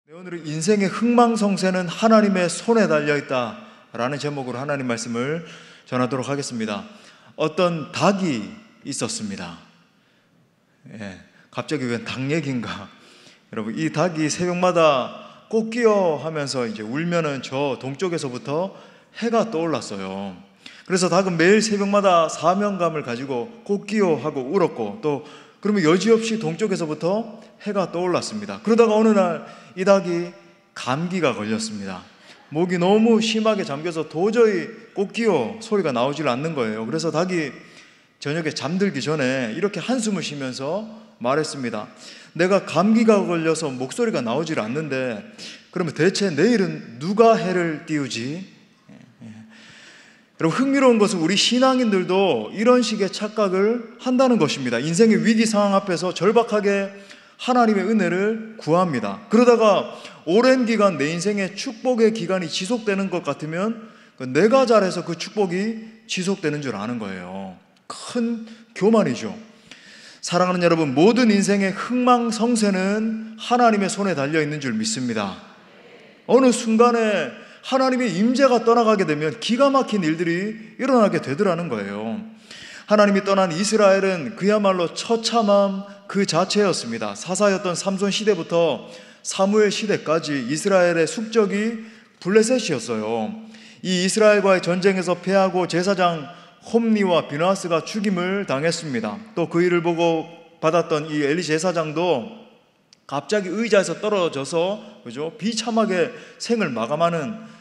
네, 오늘은 인생의 흥망성쇠는 하나님의 손에 달려있다 라는 제목으로 하나님 말씀을 전하도록 하겠습니다. 어떤 닭이 있었습니다. 갑자기 웬 닭 얘기인가? 여러분, 이 닭이 새벽마다 꼬끼어 하면서 이제 울면은 저 동쪽에서부터 해가 떠올랐어요. 그래서 닭은 매일 새벽마다 사명감을 가지고 꼬끼어 하고 울었고, 또 그러면 여지없이 동쪽에서부터 해가 떠올랐습니다. 그러다가 어느 날 이 닭이 감기가 걸렸습니다. 목이 너무 심하게 잠겨서 도저히 꼬끼어 소리가 나오질 않는 거예요. 그래서 닭이 저녁에 잠들기 전에 이렇게 한숨을 쉬면서 말했습니다. 내가 감기가 걸려서 목소리가 나오질 않는데 그러면 대체 내일은 누가 해를 띄우지? 여러분, 흥미로운 것은 우리 신앙인들도 이런 식의 착각을 한다는 것입니다. 인생의 위기 상황 앞에서 절박하게 하나님의 은혜를 구합니다. 그러다가 오랜 기간 내 인생의 축복의 기간이 지속되는 것 같으면 내가 잘해서 그 축복이 지속되는 줄 아는 거예요. 큰 교만이죠. 사랑하는 여러분, 모든 인생의 흥망성쇠는 하나님의 손에 달려있는 줄 믿습니다. 어느 순간에 하나님의 임재가 떠나가게 되면 기가 막힌 일들이 일어나게 되더라는 거예요. 하나님이 떠난 이스라엘은 그야말로 처참함 그 자체였습니다. 사사였던 삼손 시대부터 사무엘 시대까지 이스라엘의 숙적이 블레셋이었어요. 이 이스라엘과의 전쟁에서 패하고 제사장 홈니와 비나스가 죽임을 당했습니다. 또 그 일을 보고 받았던 이 엘리 제사장도 갑자기 의자에서 떨어져서 비참하게 생을 마감하는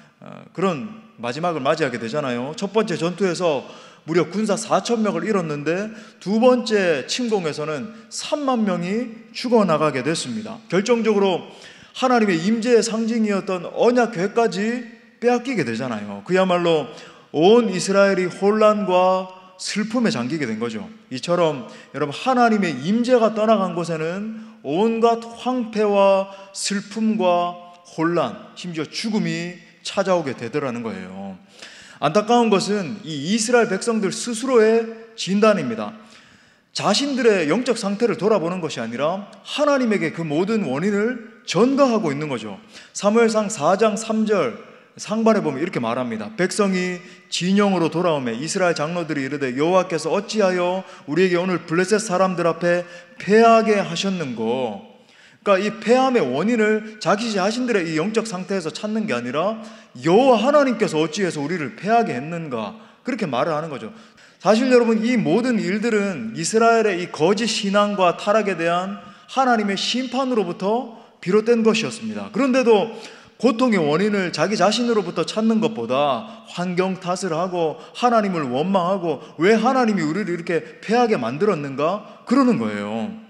그런 마지막을 맞이하게 되잖아요. 첫 번째 전투에서 무려 군사 4,000명을 잃었는데 두 번째 침공에서는 3만 명이 죽어나가게 됐습니다. 결정적으로 하나님의 임재의 상징이었던 언약궤까지 빼앗기게 되잖아요. 그야말로 온 이스라엘이 혼란과 슬픔에 잠기게 된 거죠. 이처럼 여러분, 하나님의 임재가 떠나간 곳에는 온갖 황폐와 슬픔과 혼란, 심지어 죽음이 찾아오게 되더라는 거예요. 안타까운 것은 이 이스라엘 백성들 스스로의 진단입니다. 자신들의 영적 상태를 돌아보는 것이 아니라 하나님에게 그 모든 원인을 전가하고 있는 거죠. 사무엘상 4장 3절 상반에 보면 이렇게 말합니다. 백성이 진영으로 돌아오매 이스라엘 장로들이 이르되 여호와께서 어찌하여 우리에게 오늘 블레셋 사람들 앞에 패하게 하셨는고. 그러니까 이 패함의 원인을 자기 자신들의 이 영적 상태에서 찾는 게 아니라 여호와 하나님께서 어찌해서 우리를 패하게 했는가, 그렇게 말을 하는 거죠. 사실 여러분, 이 모든 일들은 이스라엘의 이 거짓 신앙과 타락에 대한 하나님의 심판으로부터 비롯된 것이었습니다. 그런데도 고통의 원인을 자기 자신으로부터 찾는 것보다 환경 탓을 하고 하나님을 원망하고 왜 하나님이 우리를 이렇게 패하게 만들었는가 그러는 거예요.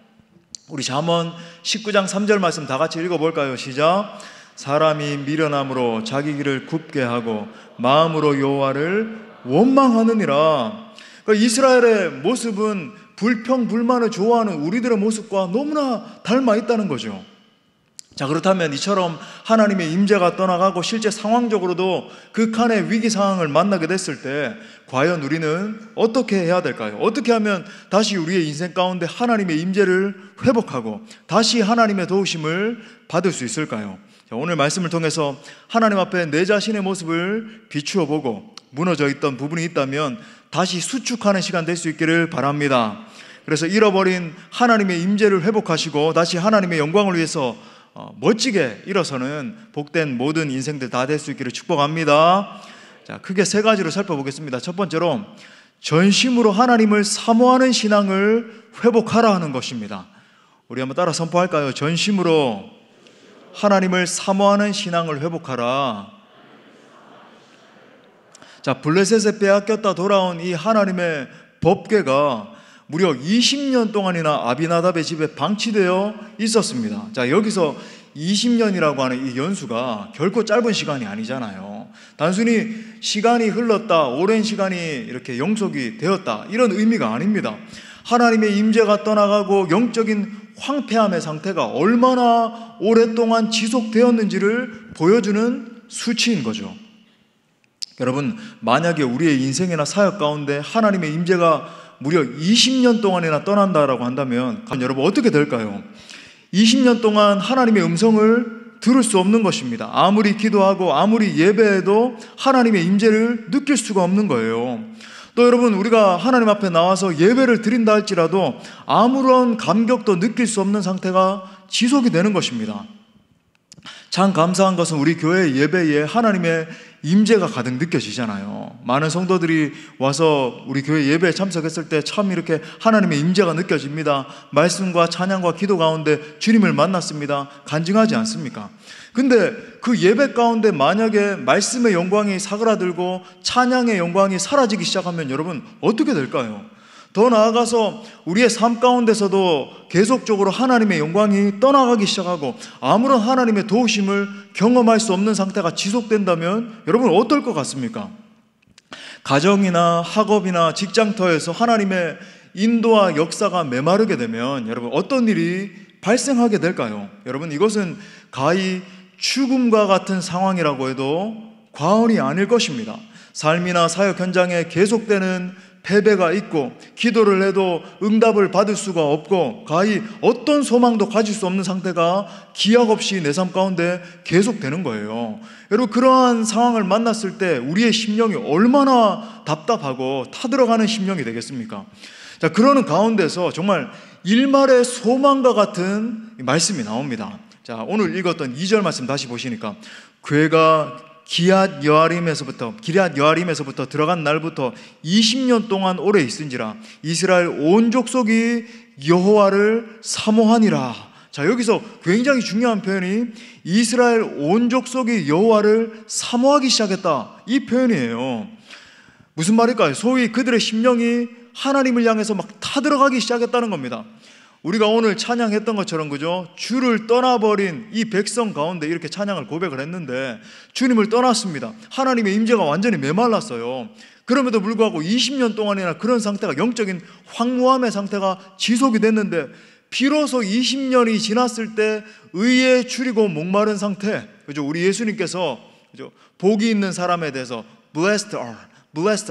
우리 잠언 19장 3절 말씀 다 같이 읽어볼까요? 시작. 사람이 미련함으로 자기 길을 굽게 하고 마음으로 여호와를 원망하느니라. 그러니까 이스라엘의 모습은 불평불만을 좋아하는 우리들의 모습과 너무나 닮아 있다는 거죠. 자, 그렇다면 이처럼 하나님의 임재가 떠나가고 실제 상황적으로도 극한의 위기 상황을 만나게 됐을 때 과연 우리는 어떻게 해야 될까요? 어떻게 하면 다시 우리의 인생 가운데 하나님의 임재를 회복하고 다시 하나님의 도우심을 받을 수 있을까요? 자, 오늘 말씀을 통해서 하나님 앞에 내 자신의 모습을 비추어 보고 무너져 있던 부분이 있다면 다시 수축하는 시간 될 수 있기를 바랍니다. 그래서 잃어버린 하나님의 임재를 회복하시고 다시 하나님의 영광을 위해서 멋지게 일어서는 복된 모든 인생들 다 될 수 있기를 축복합니다. 자, 크게 세 가지로 살펴보겠습니다. 첫 번째로 전심으로 하나님을 사모하는 신앙을 회복하라 하는 것입니다. 우리 한번 따라 선포할까요? 전심으로 하나님을 사모하는 신앙을 회복하라. 자, 블레셋에 빼앗겼다 돌아온 이 하나님의 법궤가 무려 20년 동안이나 아비나답의 집에 방치되어 있었습니다. 자, 여기서 20년이라고 하는 이 연수가 결코 짧은 시간이 아니잖아요. 단순히 시간이 흘렀다, 오랜 시간이 이렇게 영속이 되었다, 이런 의미가 아닙니다. 하나님의 임재가 떠나가고 영적인 황폐함의 상태가 얼마나 오랫동안 지속되었는지를 보여주는 수치인 거죠. 여러분, 만약에 우리의 인생이나 사역 가운데 하나님의 임재가 무려 20년 동안이나 떠난다라고 한다면 여러분 어떻게 될까요? 20년 동안 하나님의 음성을 들을 수 없는 것입니다. 아무리 기도하고 아무리 예배해도 하나님의 임재를 느낄 수가 없는 거예요. 또 여러분, 우리가 하나님 앞에 나와서 예배를 드린다 할지라도 아무런 감격도 느낄 수 없는 상태가 지속이 되는 것입니다. 참 감사한 것은 우리 교회 예배에 하나님의 임재가 가득 느껴지잖아요. 많은 성도들이 와서 우리 교회 예배에 참석했을 때 참 이렇게 하나님의 임재가 느껴집니다. 말씀과 찬양과 기도 가운데 주님을 만났습니다. 간증하지 않습니까? 근데 그 예배 가운데 만약에 말씀의 영광이 사그라들고 찬양의 영광이 사라지기 시작하면 여러분 어떻게 될까요? 더 나아가서 우리의 삶 가운데서도 계속적으로 하나님의 영광이 떠나가기 시작하고 아무런 하나님의 도우심을 경험할 수 없는 상태가 지속된다면 여러분 어떨 것 같습니까? 가정이나 학업이나 직장터에서 하나님의 인도와 역사가 메마르게 되면 여러분 어떤 일이 발생하게 될까요? 여러분 이것은 가히 죽음과 같은 상황이라고 해도 과언이 아닐 것입니다. 삶이나 사역 현장에 계속되는 패배가 있고 기도를 해도 응답을 받을 수가 없고 가히 어떤 소망도 가질 수 없는 상태가 기약 없이 내 삶 가운데 계속되는 거예요. 여러분 그러한 상황을 만났을 때 우리의 심령이 얼마나 답답하고 타들어가는 심령이 되겠습니까? 자, 그러는 가운데서 정말 일말의 소망과 같은 말씀이 나옵니다. 자, 오늘 읽었던 2절 말씀 다시 보시니까 괴가 기앗 여아림에서부터 들어간 날부터 20년 동안 오래 있은지라 이스라엘 온 족속이 여호와를 사모하니라. 자, 여기서 굉장히 중요한 표현이 이스라엘 온 족속이 여호와를 사모하기 시작했다, 이 표현이에요. 무슨 말일까요? 소위 그들의 심령이 하나님을 향해서 막 타들어가기 시작했다는 겁니다. 우리가 오늘 찬양했던 것처럼 그죠? 주를 떠나버린 이 백성 가운데 이렇게 찬양을 고백을 했는데 주님을 떠났습니다. 하나님의 임재가 완전히 메말랐어요. 그럼에도 불구하고 20년 동안이나 그런 상태가, 영적인 황무함의 상태가 지속이 됐는데 비로소 20년이 지났을 때 의에 줄이고 목마른 상태, 그죠? 우리 예수님께서 그죠? 복이 있는 사람에 대해서 blessed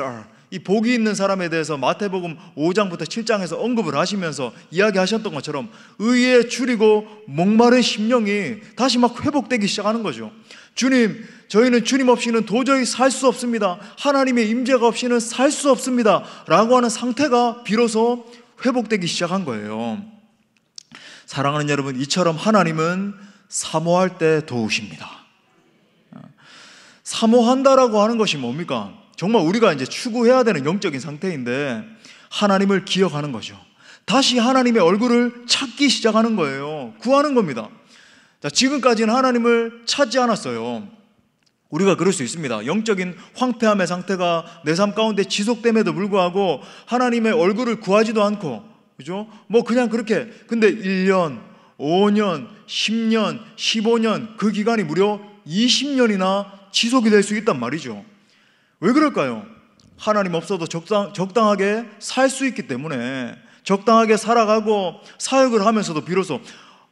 are 이 복이 있는 사람에 대해서 마태복음 5장부터 7장에서 언급을 하시면서 이야기하셨던 것처럼 의에 줄이고 목마른 심령이 다시 막 회복되기 시작하는 거죠. 주님, 저희는 주님 없이는 도저히 살 수 없습니다. 하나님의 임재가 없이는 살 수 없습니다 라고 하는 상태가 비로소 회복되기 시작한 거예요. 사랑하는 여러분, 이처럼 하나님은 사모할 때 도우십니다. 사모한다라고 하는 것이 뭡니까? 정말 우리가 이제 추구해야 되는 영적인 상태인데 하나님을 기억하는 거죠. 다시 하나님의 얼굴을 찾기 시작하는 거예요. 구하는 겁니다. 자, 지금까지는 하나님을 찾지 않았어요. 우리가 그럴 수 있습니다. 영적인 황폐함의 상태가 내 삶 가운데 지속됨에도 불구하고 하나님의 얼굴을 구하지도 않고, 그죠? 뭐 그냥 그렇게, 근데 1년, 5년, 10년, 15년, 그 기간이 무려 20년이나 지속이 될 수 있단 말이죠. 왜 그럴까요? 하나님 없어도 적당하게 살 수 있기 때문에, 적당하게 살아가고 사역을 하면서도 비로소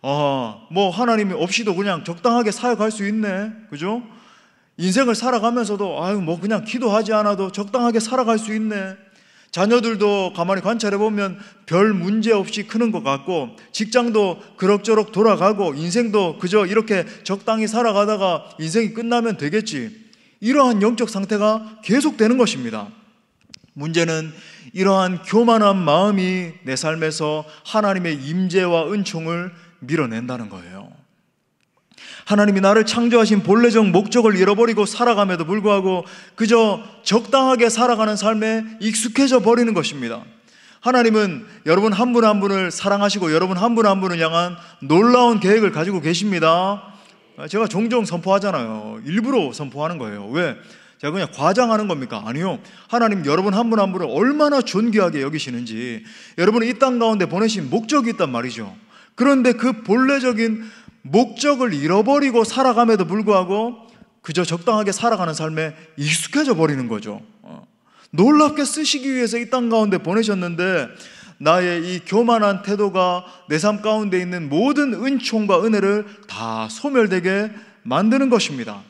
뭐 하나님이 없이도 그냥 적당하게 사역할 수 있네, 그죠? 인생을 살아가면서도 뭐 그냥 기도하지 않아도 적당하게 살아갈 수 있네. 자녀들도 가만히 관찰해보면 별 문제 없이 크는 것 같고, 직장도 그럭저럭 돌아가고, 인생도 그저 이렇게 적당히 살아가다가 인생이 끝나면 되겠지, 이러한 영적 상태가 계속되는 것입니다. 문제는 이러한 교만한 마음이 내 삶에서 하나님의 임재와 은총을 밀어낸다는 거예요. 하나님이 나를 창조하신 본래적 목적을 잃어버리고 살아감에도 불구하고 그저 적당하게 살아가는 삶에 익숙해져 버리는 것입니다. 하나님은 여러분 한 분 한 분을 사랑하시고 여러분 한 분 한 분을 향한 놀라운 계획을 가지고 계십니다. 제가 종종 선포하잖아요. 일부러 선포하는 거예요. 왜? 제가 그냥 과장하는 겁니까? 아니요. 하나님 여러분 한 분 한 분을 얼마나 존귀하게 여기시는지, 여러분이 이 땅 가운데 보내신 목적이 있단 말이죠. 그런데 그 본래적인 목적을 잃어버리고 살아감에도 불구하고 그저 적당하게 살아가는 삶에 익숙해져 버리는 거죠. 놀랍게 쓰시기 위해서 이 땅 가운데 보내셨는데 나의 이 교만한 태도가 내 삶 가운데 있는 모든 은총과 은혜를 다 소멸되게 만드는 것입니다.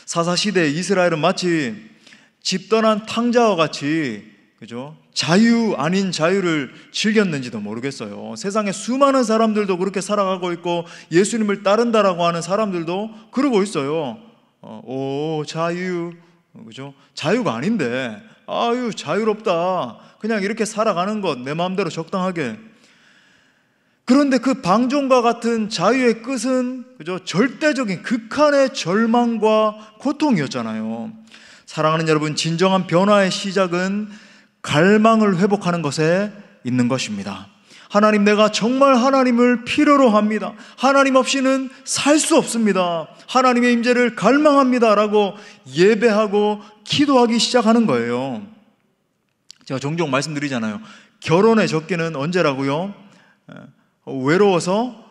사사시대의 이스라엘은 마치 집 떠난 탕자와 같이 그죠? 자유 아닌 자유를 즐겼는지도 모르겠어요. 세상에 수많은 사람들도 그렇게 살아가고 있고 예수님을 따른다라고 하는 사람들도 그러고 있어요. 오, 자유, 그죠? 자유가 아닌데, 아유, 자유롭다. 그냥 이렇게 살아가는 것, 내 마음대로 적당하게. 그런데 그 방종과 같은 자유의 끝은, 그죠? 절대적인 극한의 절망과 고통이었잖아요. 사랑하는 여러분, 진정한 변화의 시작은 갈망을 회복하는 것에 있는 것입니다. 하나님, 내가 정말 하나님을 필요로 합니다. 하나님 없이는 살 수 없습니다. 하나님의 임재를 갈망합니다 라고 예배하고 기도하기 시작하는 거예요. 제가 종종 말씀드리잖아요. 결혼의 적기는 언제라고요? 외로워서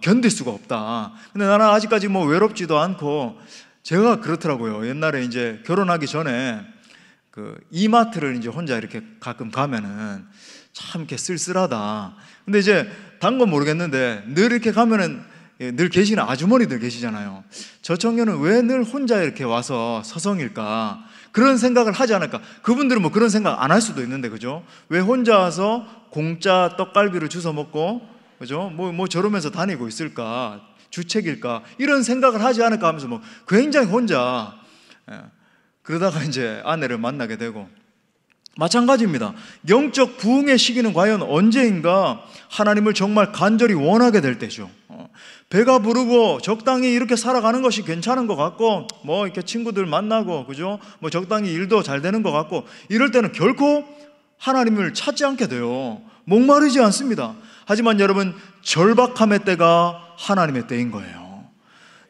견딜 수가 없다. 근데 나는 아직까지 뭐 외롭지도 않고, 제가 그렇더라고요. 옛날에 이제 결혼하기 전에 그 이마트를 이제 혼자 이렇게 가끔 가면은 참 이렇게 쓸쓸하다. 근데 이제 단 건 모르겠는데 늘 이렇게 가면은 늘 계시는 아주머니들 계시잖아요. 저 청년은 왜 늘 혼자 이렇게 와서 서성일까? 그런 생각을 하지 않을까? 그분들은 뭐 그런 생각 안 할 수도 있는데, 그죠? 왜 혼자 와서 공짜 떡갈비를 주워 먹고, 그죠? 뭐 저러면서 다니고 있을까? 주책일까? 이런 생각을 하지 않을까 하면서 뭐 굉장히 혼자, 그러다가 이제 아내를 만나게 되고, 마찬가지입니다. 영적 부흥의 시기는 과연 언제인가? 하나님을 정말 간절히 원하게 될 때죠. 배가 부르고 적당히 이렇게 살아가는 것이 괜찮은 것 같고, 뭐 이렇게 친구들 만나고, 그죠? 뭐 적당히 일도 잘 되는 것 같고, 이럴 때는 결코 하나님을 찾지 않게 돼요. 목마르지 않습니다. 하지만 여러분, 절박함의 때가 하나님의 때인 거예요.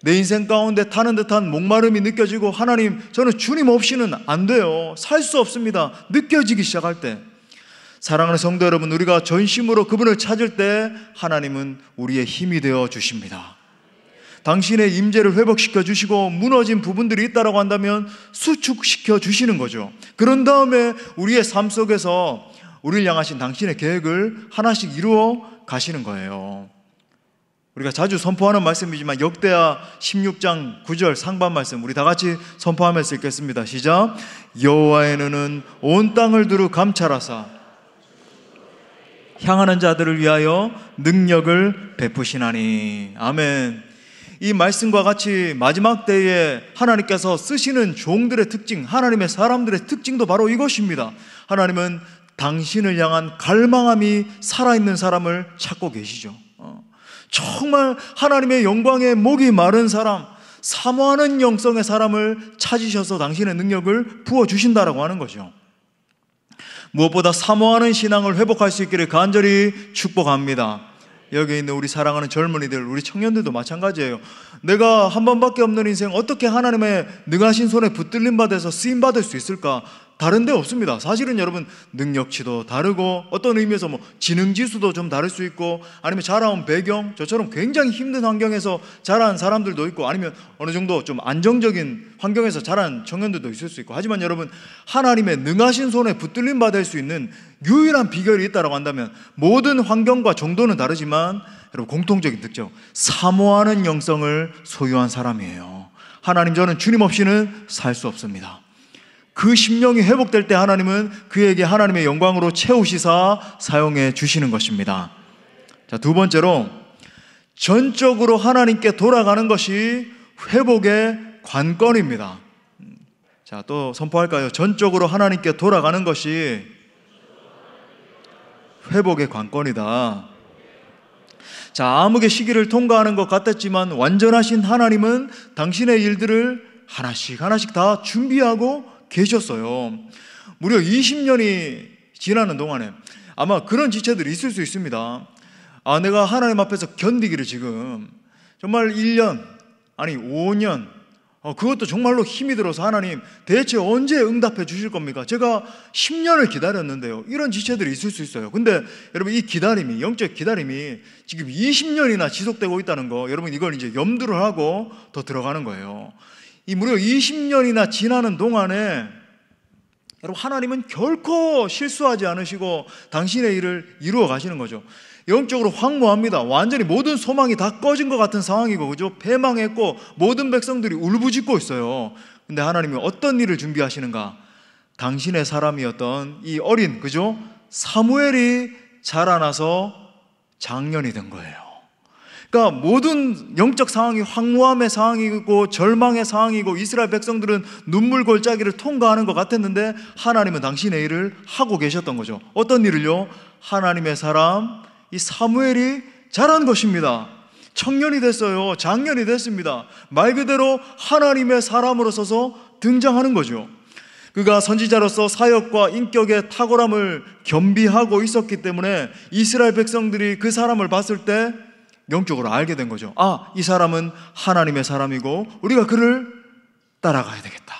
내 인생 가운데 타는 듯한 목마름이 느껴지고, 하나님, 저는 주님 없이는 안 돼요. 살 수 없습니다. 느껴지기 시작할 때, 사랑하는 성도 여러분, 우리가 전심으로 그분을 찾을 때 하나님은 우리의 힘이 되어 주십니다. 당신의 임재를 회복시켜 주시고, 무너진 부분들이 있다고 한다면 수축시켜 주시는 거죠. 그런 다음에 우리의 삶 속에서 우리를 향하신 당신의 계획을 하나씩 이루어 가시는 거예요. 우리가 자주 선포하는 말씀이지만 역대하 16장 9절 상반 말씀, 우리 다 같이 선포하면서 읽겠습니다. 시작. 여호와의 눈은 온 땅을 두루 감찰하사 향하는 자들을 위하여 능력을 베푸시나니. 아멘. 이 말씀과 같이 마지막 때에 하나님께서 쓰시는 종들의 특징, 하나님의 사람들의 특징도 바로 이것입니다. 하나님은 당신을 향한 갈망함이 살아있는 사람을 찾고 계시죠. 정말 하나님의 영광에 목이 마른 사람, 사모하는 영성의 사람을 찾으셔서 당신의 능력을 부어주신다라고 하는 거죠. 무엇보다 사모하는 신앙을 회복할 수 있기를 간절히 축복합니다. 여기 있는 우리 사랑하는 젊은이들, 우리 청년들도 마찬가지예요. 내가 한 번밖에 없는 인생 어떻게 하나님의 능하신 손에 붙들림 받아서 쓰임 받을 수 있을까? 다른 데 없습니다. 사실은 여러분, 능력치도 다르고 어떤 의미에서 뭐 지능지수도 좀 다를 수 있고, 아니면 자라온 배경, 저처럼 굉장히 힘든 환경에서 자란 사람들도 있고, 아니면 어느 정도 좀 안정적인 환경에서 자란 청년들도 있을 수 있고, 하지만 여러분, 하나님의 능하신 손에 붙들림 받을 수 있는 유일한 비결이 있다고 한다면, 모든 환경과 정도는 다르지만 여러분, 공통적인 특징, 사모하는 영성을 소유한 사람이에요. 하나님, 저는 주님 없이는 살 수 없습니다. 그 심령이 회복될 때 하나님은 그에게 하나님의 영광으로 채우시사 사용해 주시는 것입니다. 자, 두 번째로, 전적으로 하나님께 돌아가는 것이 회복의 관건입니다. 자, 또 선포할까요? 전적으로 하나님께 돌아가는 것이 회복의 관건이다. 자, 암흑의 시기를 통과하는 것 같았지만 완전하신 하나님은 당신의 일들을 하나씩 하나씩 다 준비하고 계셨어요. 무려 20년이 지나는 동안에 아마 그런 지체들이 있을 수 있습니다. 내가 하나님 앞에서 견디기를 지금 정말 1년, 아니 5년, 그것도 정말로 힘이 들어서 하나님 대체 언제 응답해 주실 겁니까? 제가 10년을 기다렸는데요. 이런 지체들이 있을 수 있어요. 근데 여러분, 이 기다림이, 영적 기다림이 지금 20년이나 지속되고 있다는 거, 여러분 이걸 이제 염두를 하고 더 들어가는 거예요. 이 무려 20년이나 지나는 동안에 여러분, 하나님은 결코 실수하지 않으시고 당신의 일을 이루어 가시는 거죠. 영적으로 황무합니다. 완전히 모든 소망이 다 꺼진 것 같은 상황이고, 그죠? 패망했고 모든 백성들이 울부짖고 있어요. 근데 하나님이 어떤 일을 준비하시는가? 당신의 사람이었던 이 어린, 그죠? 사무엘이 자라나서 장년이 된 거예요. 그러니까 모든 영적 상황이 황무함의 상황이고 절망의 상황이고 이스라엘 백성들은 눈물 골짜기를 통과하는 것 같았는데 하나님은 당신의 일을 하고 계셨던 거죠. 어떤 일을요? 하나님의 사람 이 사무엘이 자란 것입니다. 청년이 됐어요. 장년이 됐습니다. 말 그대로 하나님의 사람으로 서서 등장하는 거죠. 그가 선지자로서 사역과 인격의 탁월함을 겸비하고 있었기 때문에 이스라엘 백성들이 그 사람을 봤을 때 영적으로 알게 된 거죠. 아, 이 사람은 하나님의 사람이고 우리가 그를 따라가야 되겠다.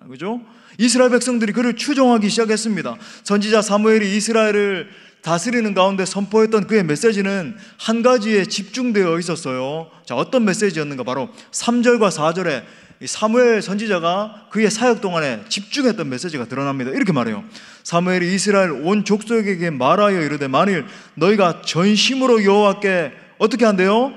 그죠? 이스라엘 백성들이 그를 추종하기 시작했습니다. 선지자 사무엘이 이스라엘을 다스리는 가운데 선포했던 그의 메시지는 한 가지에 집중되어 있었어요. 자, 어떤 메시지였는가? 바로 3절과 4절에 사무엘 선지자가 그의 사역 동안에 집중했던 메시지가 드러납니다. 이렇게 말해요. 사무엘이 이스라엘 온 족속에게 말하여 이르되 만일 너희가 전심으로 여호와께 어떻게 한대요?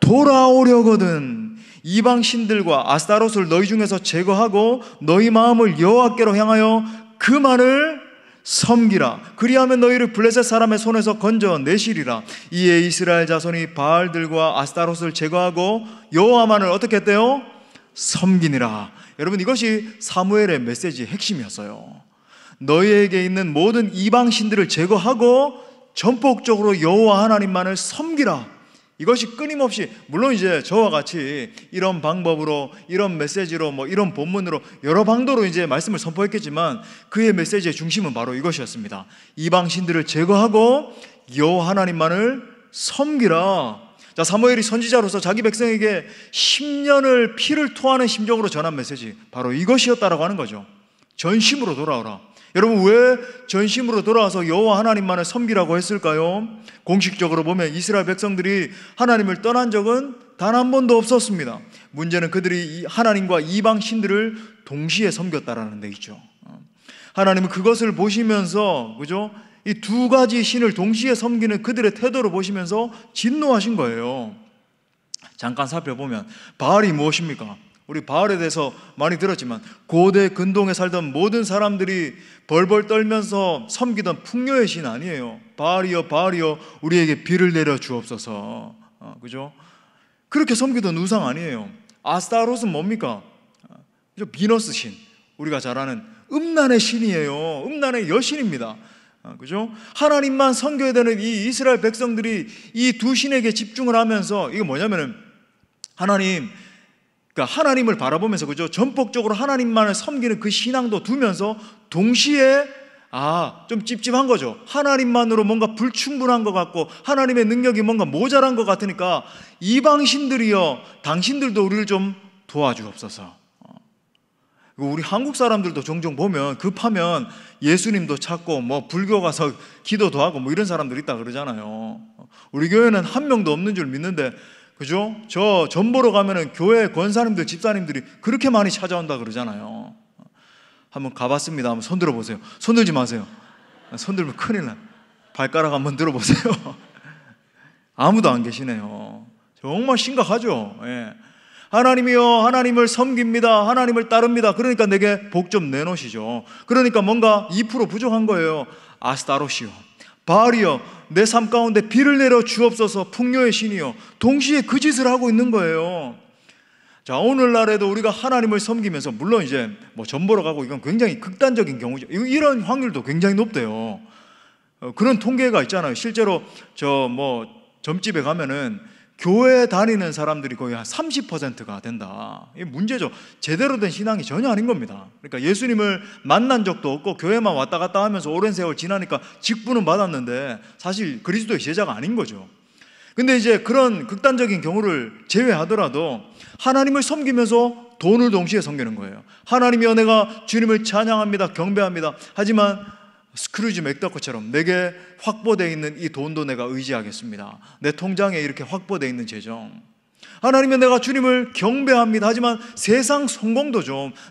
돌아오려거든 이방 신들과 아스타롯을 너희 중에서 제거하고 너희 마음을 여호와께로 향하여 그만을 섬기라. 그리하면 너희를 블레셋 사람의 손에서 건져내시리라. 이에 이스라엘 자손이 바알들과 아스타롯을 제거하고 여호와만을 어떻게 했대요? 섬기니라. 여러분, 이것이 사무엘의 메시지의 핵심이었어요. 너희에게 있는 모든 이방 신들을 제거하고 전폭적으로 여호와 하나님만을 섬기라. 이것이 끊임없이, 물론 이제 저와 같이 이런 방법으로, 이런 메시지로, 이런 본문으로 여러 방도로 이제 말씀을 선포했겠지만 그의 메시지의 중심은 바로 이것이었습니다. 이방 신들을 제거하고 여호와 하나님만을 섬기라. 자, 사무엘이 선지자로서 자기 백성에게 10년을 피를 토하는 심정으로 전한 메시지, 바로 이것이었다라고 하는 거죠. 전심으로 돌아오라. 여러분, 왜 전심으로 돌아와서 여호와 하나님만을 섬기라고 했을까요? 공식적으로 보면 이스라엘 백성들이 하나님을 떠난 적은 단 한 번도 없었습니다. 문제는 그들이 하나님과 이방 신들을 동시에 섬겼다라는 데 있죠. 하나님은 그것을 보시면서, 그죠? 이 두 가지 신을 동시에 섬기는 그들의 태도를 보시면서 진노하신 거예요. 잠깐 살펴보면 바알이 무엇입니까? 우리 바알에 대해서 많이 들었지만 고대 근동에 살던 모든 사람들이 벌벌 떨면서 섬기던 풍요의 신 아니에요. 바알이여 바알이여 우리에게 비를 내려 주옵소서. 그죠? 그렇게 섬기던 우상 아니에요. 아스타롯은 뭡니까? 비너스 신, 우리가 잘 아는 음란의 신이에요. 음란의 여신입니다. 그죠? 하나님만 섬겨야 되는 이 이스라엘 백성들이 이 두 신에게 집중을 하면서, 이게 뭐냐면은 하나님을 바라보면서, 그죠? 전폭적으로 하나님만을 섬기는 그 신앙도 두면서 동시에 좀 찝찝한 거죠. 하나님만으로 뭔가 불충분한 것 같고 하나님의 능력이 뭔가 모자란 것 같으니까 이방신들이여 당신들도 우리를 좀 도와주옵소서. 우리 한국 사람들도 종종 보면 급하면 예수님도 찾고 불교 가서 기도도 하고 이런 사람들 있다 그러잖아요. 우리 교회는 한 명도 없는 줄 믿는데, 그죠? 저 전 보러 가면은 교회 권사님들, 집사님들이 그렇게 많이 찾아온다 그러잖아요. 한번 가봤습니다. 한번 손 들어보세요. 손 들지 마세요. 손 들면 큰일 나. 발가락 한번 들어보세요. 아무도 안 계시네요. 정말 심각하죠. 예. 하나님이여 하나님을 섬깁니다. 하나님을 따릅니다. 그러니까 내게 복 좀 내놓으시죠. 그러니까 뭔가 2% 부족한 거예요. 아스타롯이요 바알이여 내 삶 가운데 비를 내려 주옵소서. 풍요의 신이여. 동시에 그 짓을 하고 있는 거예요. 자, 오늘날에도 우리가 하나님을 섬기면서, 물론 이제 전 보러 가고 이건 굉장히 극단적인 경우죠. 이런 확률도 굉장히 높대요. 그런 통계가 있잖아요. 실제로 점집에 가면은 교회 다니는 사람들이 거의 한 30%가 된다. 이게 문제죠. 제대로 된 신앙이 전혀 아닌 겁니다. 그러니까 예수님을 만난 적도 없고 교회만 왔다 갔다 하면서 오랜 세월 지나니까 직분은 받았는데 사실 그리스도의 제자가 아닌 거죠. 근데 이제 그런 극단적인 경우를 제외하더라도 하나님을 섬기면서 돈을 동시에 섬기는 거예요. 하나님이여 내가 주님을 찬양합니다, 경배합니다. 하지만 스크루지 맥더크처럼 내게 확보되어 있는 이 돈도 내가 의지하겠습니다. 내 통장에 이렇게 확보되어 있는 재정. 하나님은 내가 주님을 경배합니다. 하지만 세상 성공도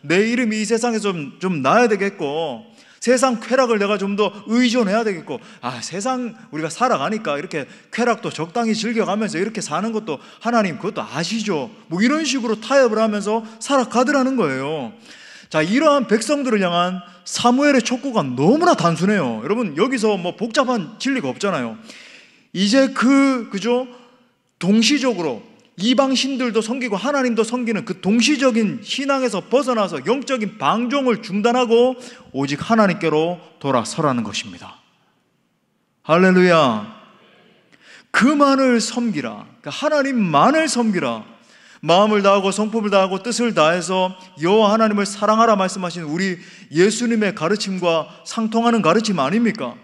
내 이름이 이 세상에서 좀 나야 되겠고, 세상 쾌락을 내가 좀 더 의존해야 되겠고, 세상 우리가 살아가니까 이렇게 쾌락도 적당히 즐겨가면서 이렇게 사는 것도 하나님 그것도 아시죠. 이런 식으로 타협을 하면서 살아가더라는 거예요. 자, 이러한 백성들을 향한 사무엘의 촉구가 너무나 단순해요. 여러분, 여기서 뭐 복잡한 진리가 없잖아요. 이제 그죠? 동시적으로 이방 신들도 섬기고 하나님도 섬기는 그 동시적인 신앙에서 벗어나서 영적인 방종을 중단하고 오직 하나님께로 돌아서라는 것입니다. 할렐루야. 그만을 섬기라. 그러니까 하나님만을 섬기라. 마음을 다하고 성품을 다하고 뜻을 다해서 여호와 하나님을 사랑하라 말씀하신 우리 예수님의 가르침과 상통하는 가르침 아닙니까?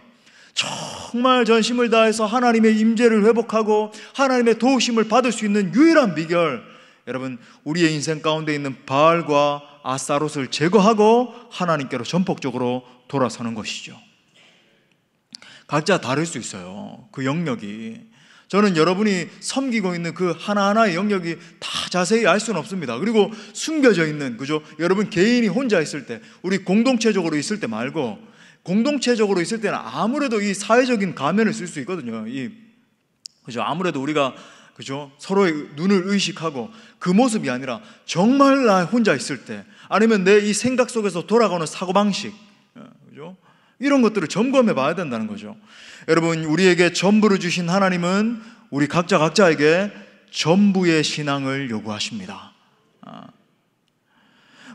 정말 전심을 다해서 하나님의 임재를 회복하고 하나님의 도우심을 받을 수 있는 유일한 비결, 여러분, 우리의 인생 가운데 있는 바알과 아스타롯을 제거하고 하나님께로 전폭적으로 돌아서는 것이죠. 각자 다를 수 있어요. 그 영역이. 저는 여러분이 섬기고 있는 그 하나하나의 영역이 다 자세히 알 수는 없습니다. 그리고 숨겨져 있는, 그죠? 여러분 개인이 혼자 있을 때, 우리 공동체적으로 있을 때 말고, 공동체적으로 있을 때는 아무래도 이 사회적인 가면을 쓸 수 있거든요. 그죠? 아무래도 우리가, 그죠? 서로의 눈을 의식하고 그 모습이 아니라 정말 나 혼자 있을 때, 아니면 내 이 생각 속에서 돌아가는 사고방식, 그죠? 이런 것들을 점검해 봐야 된다는 거죠. 여러분, 우리에게 전부를 주신 하나님은 우리 각자에게 전부의 신앙을 요구하십니다.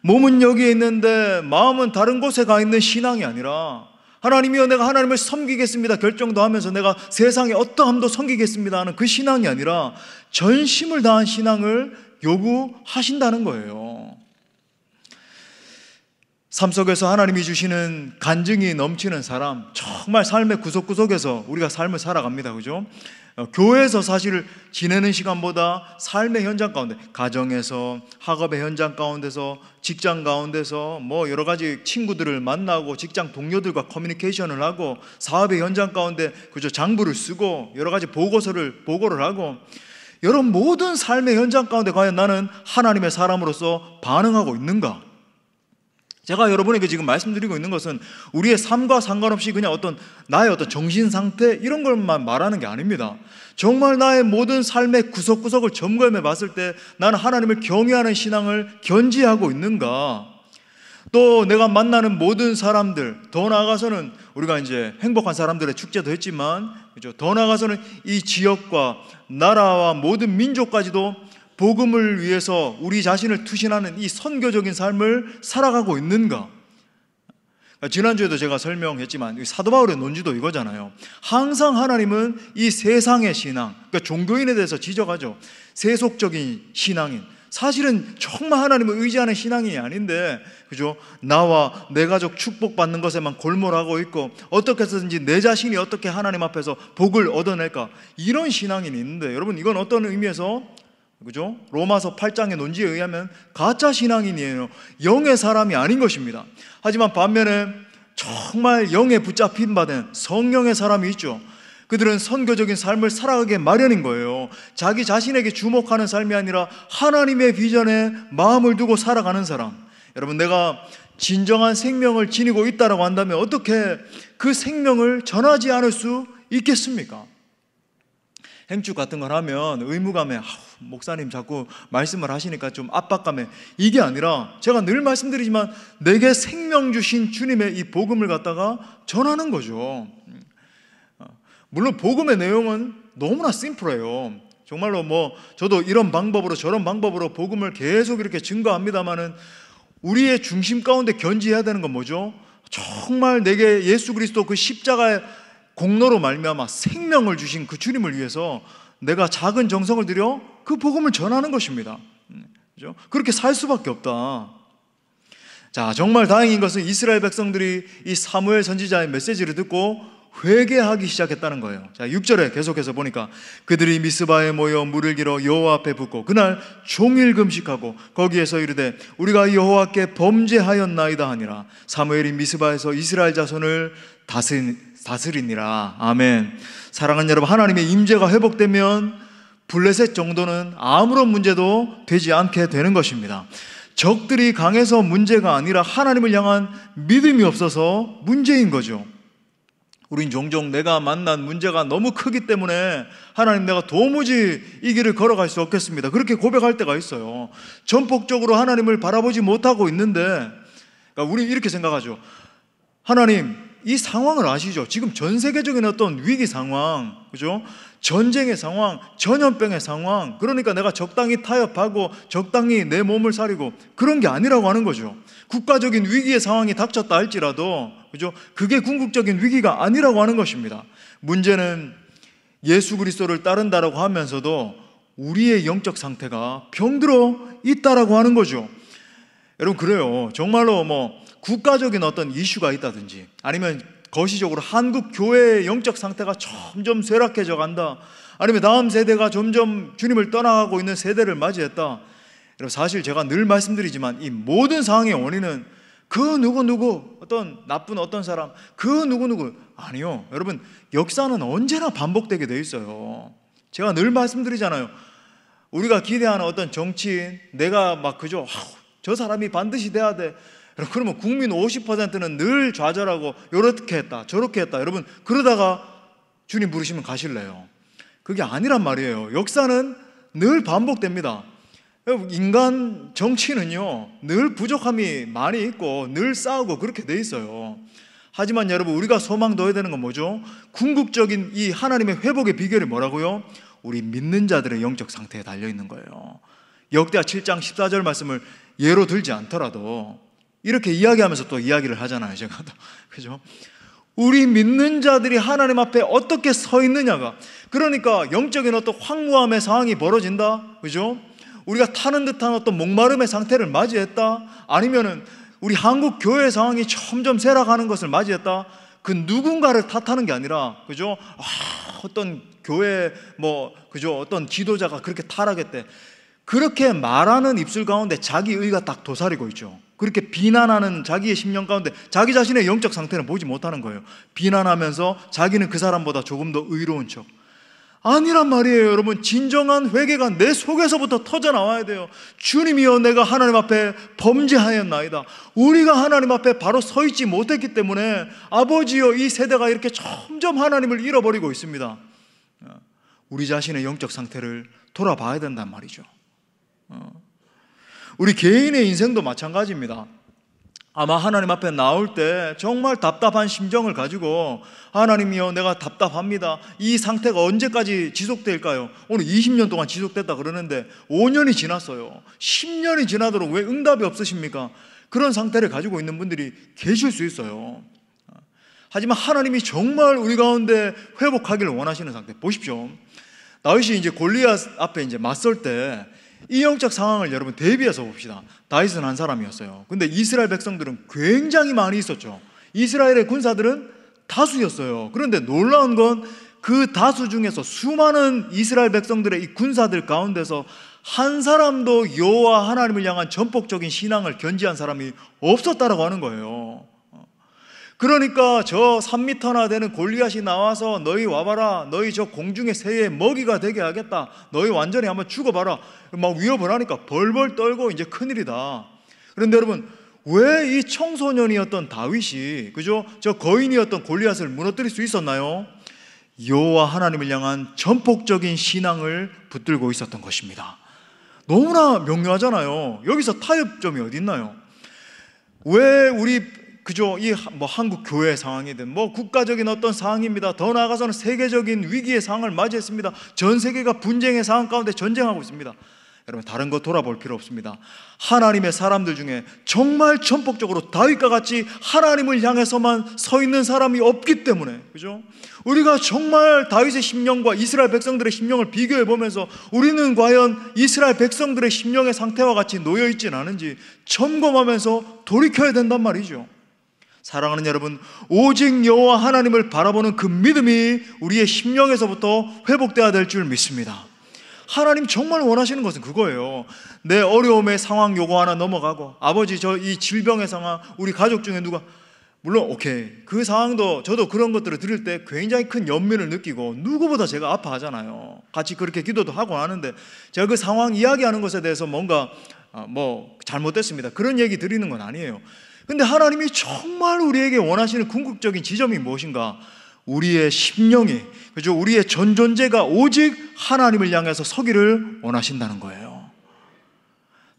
몸은 여기에 있는데 마음은 다른 곳에 가 있는 신앙이 아니라, 하나님이여 내가 하나님을 섬기겠습니다 결정도 하면서 내가 세상에 어떠함도 섬기겠습니다 하는 그 신앙이 아니라 전심을 다한 신앙을 요구하신다는 거예요. 삶 속에서 하나님이 주시는 간증이 넘치는 사람, 정말 삶의 구석구석에서 우리가 삶을 살아갑니다. 그죠? 교회에서 사실 지내는 시간보다 삶의 현장 가운데, 가정에서, 학업의 현장 가운데서, 직장 가운데서 뭐 여러 가지 친구들을 만나고 직장 동료들과 커뮤니케이션을 하고, 사업의 현장 가운데, 그죠? 장부를 쓰고 여러 가지 보고를 하고, 여러분 모든 삶의 현장 가운데 과연 나는 하나님의 사람으로서 반응하고 있는가? 제가 여러분에게 지금 말씀드리고 있는 것은 우리의 삶과 상관없이 그냥 나의 정신 상태 이런 것만 말하는 게 아닙니다. 정말 나의 모든 삶의 구석구석을 점검해 봤을 때 나는 하나님을 경외하는 신앙을 견지하고 있는가? 또 내가 만나는 모든 사람들, 더 나아가서는 우리가 이제 행복한 사람들의 축제도 했지만, 그죠? 더 나아가서는 이 지역과 나라와 모든 민족까지도 복음을 위해서 우리 자신을 투신하는 이 선교적인 삶을 살아가고 있는가? 지난주에도 제가 설명했지만 사도 바울의 논지도 이거잖아요. 항상 하나님은 이 세상의 신앙, 그러니까 종교인에 대해서 지적하죠. 세속적인 신앙인, 사실은 정말 하나님을 의지하는 신앙이 아닌데, 그죠? 나와 내 가족 축복받는 것에만 골몰하고 있고, 어떻게 해서든지 내 자신이 어떻게 하나님 앞에서 복을 얻어낼까, 이런 신앙인이 있는데, 여러분 이건 어떤 의미에서, 그죠? 로마서 8장의 논지에 의하면 가짜 신앙인이에요. 영의 사람이 아닌 것입니다. 하지만 반면에 정말 영에 붙잡힌 바된 성령의 사람이 있죠. 그들은 선교적인 삶을 살아가게 마련인 거예요. 자기 자신에게 주목하는 삶이 아니라 하나님의 비전에 마음을 두고 살아가는 사람. 여러분, 내가 진정한 생명을 지니고 있다고 한다면 어떻게 그 생명을 전하지 않을 수 있겠습니까? 행축 같은 걸 하면 의무감에 목사님 자꾸 말씀을 하시니까 좀 압박감에, 이게 아니라 제가 늘 말씀드리지만 내게 생명 주신 주님의 이 복음을 갖다가 전하는 거죠. 물론 복음의 내용은 너무나 심플해요. 정말로 저도 이런 방법으로 저런 방법으로 복음을 계속 이렇게 증거합니다마는 우리의 중심 가운데 견지해야 되는 건 뭐죠? 정말 내게 예수 그리스도 그 십자가의 공로로 말미암아 생명을 주신 그 주님을 위해서 내가 작은 정성을 들여 그 복음을 전하는 것입니다. 그렇죠? 그렇게 살 수밖에 없다. 자, 정말 다행인 것은 이스라엘 백성들이 이 사무엘 선지자의 메시지를 듣고 회개하기 시작했다는 거예요. 자, 6절에 계속해서 보니까 그들이 미스바에 모여 물을 길어 여호와 앞에 붓고 그날 종일 금식하고 거기에서 이르되 우리가 여호와께 범죄하였나이다 하니라. 사무엘이 미스바에서 이스라엘 자손을 다스리니라. 아멘. 사랑하는 여러분, 하나님의 임재가 회복되면 블레셋 정도는 아무런 문제도 되지 않게 되는 것입니다. 적들이 강해서 문제가 아니라 하나님을 향한 믿음이 없어서 문제인 거죠. 우린 종종 내가 만난 문제가 너무 크기 때문에 하나님, 내가 도무지 이 길을 걸어갈 수 없겠습니다, 그렇게 고백할 때가 있어요. 전폭적으로 하나님을 바라보지 못하고 있는데 그러니까 우리 이렇게 생각하죠. 하나님, 이 상황을 아시죠? 지금 전 세계적인 어떤 위기 상황, 그죠? 전쟁의 상황, 전염병의 상황, 그러니까 내가 적당히 타협하고 적당히 내 몸을 사리고 그런 게 아니라고 하는 거죠. 국가적인 위기의 상황이 닥쳤다 할지라도, 그죠? 그게 궁극적인 위기가 아니라고 하는 것입니다. 문제는 예수 그리스도를 따른다라고 하면서도 우리의 영적 상태가 병들어 있다라고 하는 거죠. 여러분, 그래요. 정말로 국가적인 어떤 이슈가 있다든지, 아니면 거시적으로 한국 교회의 영적 상태가 점점 쇠락해져 간다, 아니면 다음 세대가 점점 주님을 떠나가고 있는 세대를 맞이했다. 여러분, 사실 제가 늘 말씀드리지만 이 모든 상황의 원인은 그 누구 어떤 나쁜 어떤 사람, 그 누구 아니요. 여러분, 역사는 언제나 반복되게 돼 있어요. 제가 늘 말씀드리잖아요. 우리가 기대하는 어떤 정치인, 내가 그죠? 저 사람이 반드시 돼야 돼. 그러면 국민 50%는 늘 좌절하고 이렇게 했다 저렇게 했다. 여러분, 그러다가 주님 부르시면 가실래요? 그게 아니란 말이에요. 역사는 늘 반복됩니다. 인간 정치는요, 늘 부족함이 많이 있고 늘 싸우고 그렇게 돼 있어요. 하지만 여러분, 우리가 소망둬야 되는 건 뭐죠? 궁극적인 이 하나님의 회복의 비결이 뭐라고요? 우리 믿는 자들의 영적 상태에 달려있는 거예요. 역대하 7장 14절 말씀을 예로 들지 않더라도 이렇게 이야기하면서 또 이야기를 하잖아요, 제가. 그죠? 우리 믿는 자들이 하나님 앞에 어떻게 서 있느냐가, 그러니까 영적인 어떤 황무함의 상황이 벌어진다, 그죠? 우리가 타는 듯한 어떤 목마름의 상태를 맞이했다, 아니면은 우리 한국 교회의 상황이 점점 쇠락하는 것을 맞이했다, 그 누군가를 탓하는 게 아니라, 그죠? 어떤 교회 그죠? 어떤 지도자가 그렇게 타락했대, 그렇게 말하는 입술 가운데 자기 의가 딱 도사리고 있죠. 그렇게 비난하는 자기의 심령 가운데 자기 자신의 영적 상태는 보지 못하는 거예요. 비난하면서 자기는 그 사람보다 조금 더 의로운 척. 아니란 말이에요. 여러분, 진정한 회개가 내 속에서부터 터져나와야 돼요. 주님이여, 내가 하나님 앞에 범죄하였나이다. 우리가 하나님 앞에 바로 서 있지 못했기 때문에 아버지여, 이 세대가 이렇게 점점 하나님을 잃어버리고 있습니다. 우리 자신의 영적 상태를 돌아봐야 된단 말이죠. 우리 개인의 인생도 마찬가지입니다. 아마 하나님 앞에 나올 때 정말 답답한 심정을 가지고, 하나님이여, 내가 답답합니다. 이 상태가 언제까지 지속될까요? 오늘 20년 동안 지속됐다 그러는데 5년이 지났어요. 10년이 지나도록 왜 응답이 없으십니까? 그런 상태를 가지고 있는 분들이 계실 수 있어요. 하지만 하나님이 정말 우리 가운데 회복하기를 원하시는 상태. 보십시오. 다윗이 이제 골리앗 앞에 이제 맞설 때 이 영적 상황을 여러분 대비해서 봅시다. 다윗은 한 사람이었어요. 근데 이스라엘 백성들은 굉장히 많이 있었죠. 이스라엘의 군사들은 다수였어요. 그런데 놀라운 건 그 다수 중에서 수많은 이스라엘 백성들의 이 군사들 가운데서 한 사람도 여호와 하나님을 향한 전폭적인 신앙을 견지한 사람이 없었다라고 하는 거예요. 그러니까 저 3m나 되는 골리앗이 나와서 너희 와봐라, 너희 저 공중의 새의 먹이가 되게 하겠다, 너희 완전히 한번 죽어봐라, 막 위협을 하니까 벌벌 떨고 이제 큰일이다. 그런데 여러분, 왜 이 청소년이었던 다윗이, 그죠? 저 거인이었던 골리앗을 무너뜨릴 수 있었나요? 여호와 하나님을 향한 전폭적인 신앙을 붙들고 있었던 것입니다. 너무나 명료하잖아요. 여기서 타협점이 어디 있나요? 왜 우리 그죠? 이 한국 교회 상황이든 국가적인 어떤 상황입니다. 더 나아가서는 세계적인 위기의 상황을 맞이했습니다. 전 세계가 분쟁의 상황 가운데 전쟁하고 있습니다. 여러분, 다른 거 돌아볼 필요 없습니다. 하나님의 사람들 중에 정말 전폭적으로 다윗과 같이 하나님을 향해서만 서 있는 사람이 없기 때문에, 그죠? 우리가 정말 다윗의 심령과 이스라엘 백성들의 심령을 비교해 보면서 우리는 과연 이스라엘 백성들의 심령의 상태와 같이 놓여 있지는 않은지 점검하면서 돌이켜야 된단 말이죠. 사랑하는 여러분, 오직 여호와 하나님을 바라보는 그 믿음이 우리의 심령에서부터 회복되어야 될 줄 믿습니다. 하나님 정말 원하시는 것은 그거예요. 내 어려움의 상황 요거 하나 넘어가고, 아버지 저 이 질병의 상황, 우리 가족 중에 누가, 물론 오케이, 그 상황도 저도 그런 것들을 들을 때 굉장히 큰 연민을 느끼고 누구보다 제가 아파하잖아요. 같이 그렇게 기도도 하고 하는데, 제가 그 상황 이야기하는 것에 대해서 뭔가 잘못됐습니다, 그런 얘기 드리는 건 아니에요. 근데 하나님이 정말 우리에게 원하시는 궁극적인 지점이 무엇인가? 우리의 심령이, 그죠? 우리의 전 존재가 오직 하나님을 향해서 서기를 원하신다는 거예요.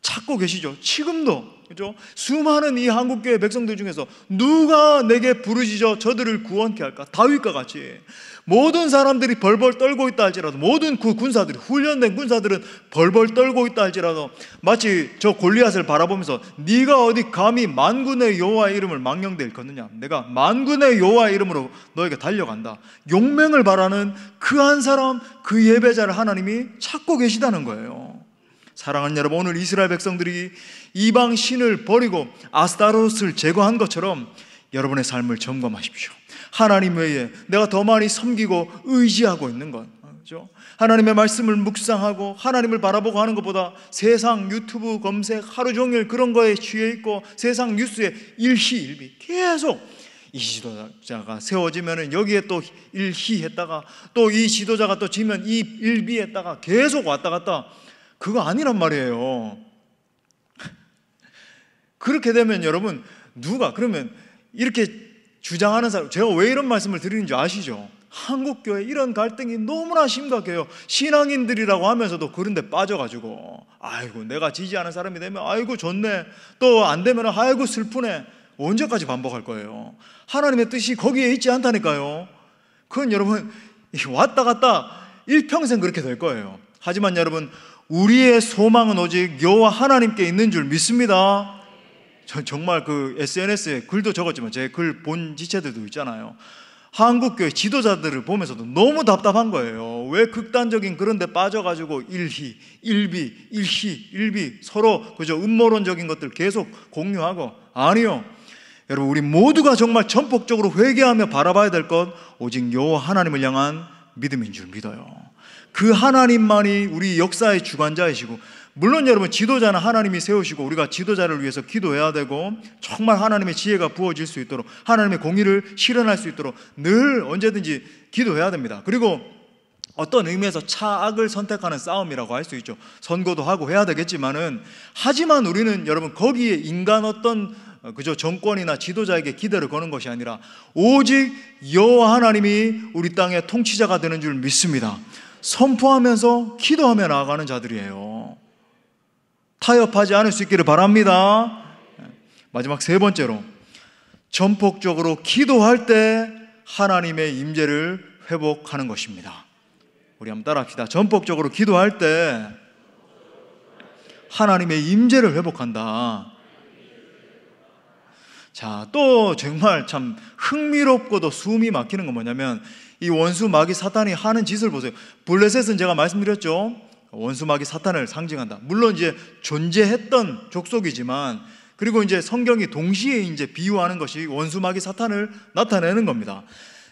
찾고 계시죠? 지금도 그죠? 수많은 이 한국교회 백성들 중에서 누가 내게 부르짖어 저들을 구원케 할까? 다윗과 같이 모든 사람들이 벌벌 떨고 있다 할지라도, 모든 그 군사들이, 훈련된 군사들은 벌벌 떨고 있다 할지라도, 마치 저 골리앗을 바라보면서 네가 어디 감히 만군의 여호와의 이름을 망령되이 일컫느냐, 내가 만군의 여호와의 이름으로 너에게 달려간다, 용맹을 바라는 그 한 사람, 그 예배자를 하나님이 찾고 계시다는 거예요. 사랑하는 여러분, 오늘 이스라엘 백성들이 이방 신을 버리고 아스타롯을 제거한 것처럼 여러분의 삶을 점검하십시오. 하나님 외에 내가 더 많이 섬기고 의지하고 있는 것, 그렇죠? 하나님의 말씀을 묵상하고 하나님을 바라보고 하는 것보다 세상 유튜브 검색 하루 종일 그런 거에 취해 있고 세상 뉴스에 일희일비 계속 이 지도자가 세워지면 여기에 또 일희했다가 또 이 지도자가 또 지면 이 일비했다가 계속 왔다 갔다, 그거 아니란 말이에요. 그렇게 되면 여러분, 누가 그러면 이렇게 주장하는 사람, 제가 왜 이런 말씀을 드리는지 아시죠? 한국교회 이런 갈등이 너무나 심각해요. 신앙인들이라고 하면서도 그런 데 빠져가지고 아이고 내가 지지하는 사람이 되면 아이고 좋네, 또 안 되면 아이고 슬프네. 언제까지 반복할 거예요? 하나님의 뜻이 거기에 있지 않다니까요. 그건 여러분 왔다 갔다 일평생 그렇게 될 거예요. 하지만 여러분, 우리의 소망은 오직 여호와 하나님께 있는 줄 믿습니다. 전 정말 그 SNS에 글도 적었지만 제 글 본 지체들도 있잖아요. 한국교회 지도자들을 보면서도 너무 답답한 거예요. 왜 극단적인 그런 데 빠져가지고 일희, 일비, 일희, 일비 서로 그저 음모론적인 것들 계속 공유하고. 아니요, 여러분, 우리 모두가 정말 전폭적으로 회개하며 바라봐야 될 것 오직 여호와 하나님을 향한 믿음인 줄 믿어요. 그 하나님만이 우리 역사의 주관자이시고, 물론 여러분 지도자는 하나님이 세우시고 우리가 지도자를 위해서 기도해야 되고 정말 하나님의 지혜가 부어질 수 있도록 하나님의 공의를 실현할 수 있도록 늘 언제든지 기도해야 됩니다. 그리고 어떤 의미에서 차악을 선택하는 싸움이라고 할 수 있죠. 선거도 하고 해야 되겠지만은, 하지만 우리는 여러분 거기에 인간 어떤 그저 정권이나 지도자에게 기대를 거는 것이 아니라 오직 여호와 하나님이 우리 땅의 통치자가 되는 줄 믿습니다. 선포하면서 기도하며 나아가는 자들이에요. 타협하지 않을 수 있기를 바랍니다. 마지막 세 번째로, 전폭적으로 기도할 때 하나님의 임재를 회복하는 것입니다. 우리 한번 따라 합시다. 전폭적으로 기도할 때 하나님의 임재를 회복한다. 자, 또 정말 참 흥미롭고도 숨이 막히는 건 뭐냐면 이 원수 마귀 사탄이 하는 짓을 보세요. 블레셋은 제가 말씀드렸죠. 원수 마귀 사탄을 상징한다. 물론 이제 존재했던 족속이지만, 그리고 이제 성경이 동시에 이제 비유하는 것이 원수 마귀 사탄을 나타내는 겁니다.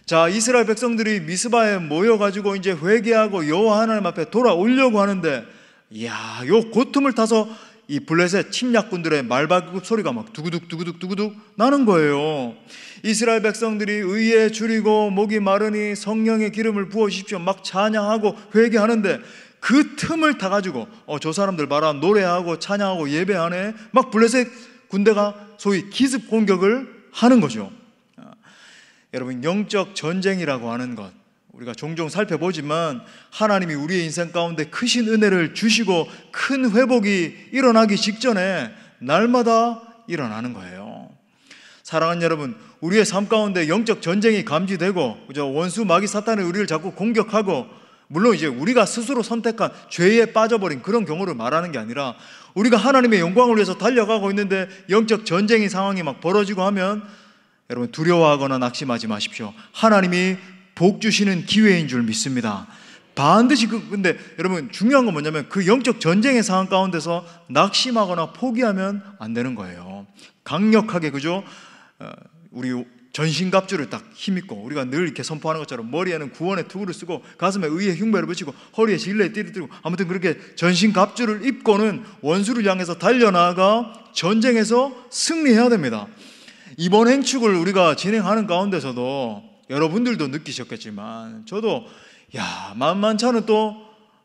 자, 이스라엘 백성들이 미스바에 모여가지고 이제 회개하고 여호와 하나님 앞에 돌아오려고 하는데, 이야, 요 고tum을 타서 이 블레셋 침략군들의 말발굽 소리가 막 두구둑 나는 거예요. 이스라엘 백성들이 의에 줄이고 목이 마르니 성령의 기름을 부어주십시오 막 찬양하고 회개하는데, 그 틈을 타가지고 저 사람들 봐라, 노래하고 찬양하고 예배하네, 막 블레셋 군대가 소위 기습 공격을 하는 거죠. 여러분, 영적 전쟁이라고 하는 것 우리가 종종 살펴보지만 하나님이 우리의 인생 가운데 크신 은혜를 주시고 큰 회복이 일어나기 직전에 날마다 일어나는 거예요. 사랑하는 여러분, 우리의 삶 가운데 영적 전쟁이 감지되고 원수 마귀 사탄이 우리를 자꾸 공격하고, 물론 이제 우리가 스스로 선택한 죄에 빠져버린 그런 경우를 말하는 게 아니라, 우리가 하나님의 영광을 위해서 달려가고 있는데 영적 전쟁의 상황이 막 벌어지고 하면 여러분 두려워하거나 낙심하지 마십시오. 하나님이 복 주시는 기회인 줄 믿습니다. 반드시 근데 여러분 중요한 건 뭐냐면 그 영적 전쟁의 상황 가운데서 낙심하거나 포기하면 안 되는 거예요. 강력하게, 그죠? 우리 전신갑주를 딱 힘입고, 우리가 늘 이렇게 선포하는 것처럼 머리에는 구원의 투구를 쓰고 가슴에 의의 흉배를 붙이고 허리에 진리의 띠를 띠고, 아무튼 그렇게 전신갑주를 입고는 원수를 향해서 달려나가 전쟁에서 승리해야 됩니다. 이번 행축을 우리가 진행하는 가운데서도 여러분들도 느끼셨겠지만 저도 만만치 않은 또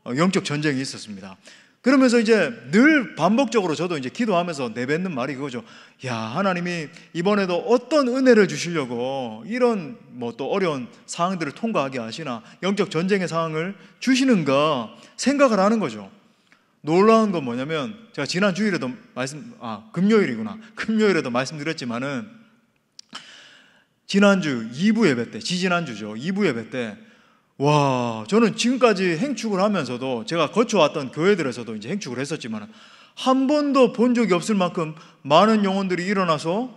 영적 전쟁이 있었습니다. 그러면서 이제 늘 반복적으로 저도 이제 기도하면서 내뱉는 말이 그거죠. 하나님이 이번에도 어떤 은혜를 주시려고 이런 또 어려운 상황들을 통과하게 하시나, 영적 전쟁의 상황을 주시는가 생각을 하는 거죠. 놀라운 건 뭐냐면, 제가 지난 주일에도 금요일에도 말씀드렸지만은, 지난주 2부 예배 때, 지지난주죠. 2부 예배 때, 와, 저는 지금까지 행축을 하면서도 제가 거쳐왔던 교회들에서도 이제 행축을 했었지만 한 번도 본 적이 없을 만큼 많은 영혼들이 일어나서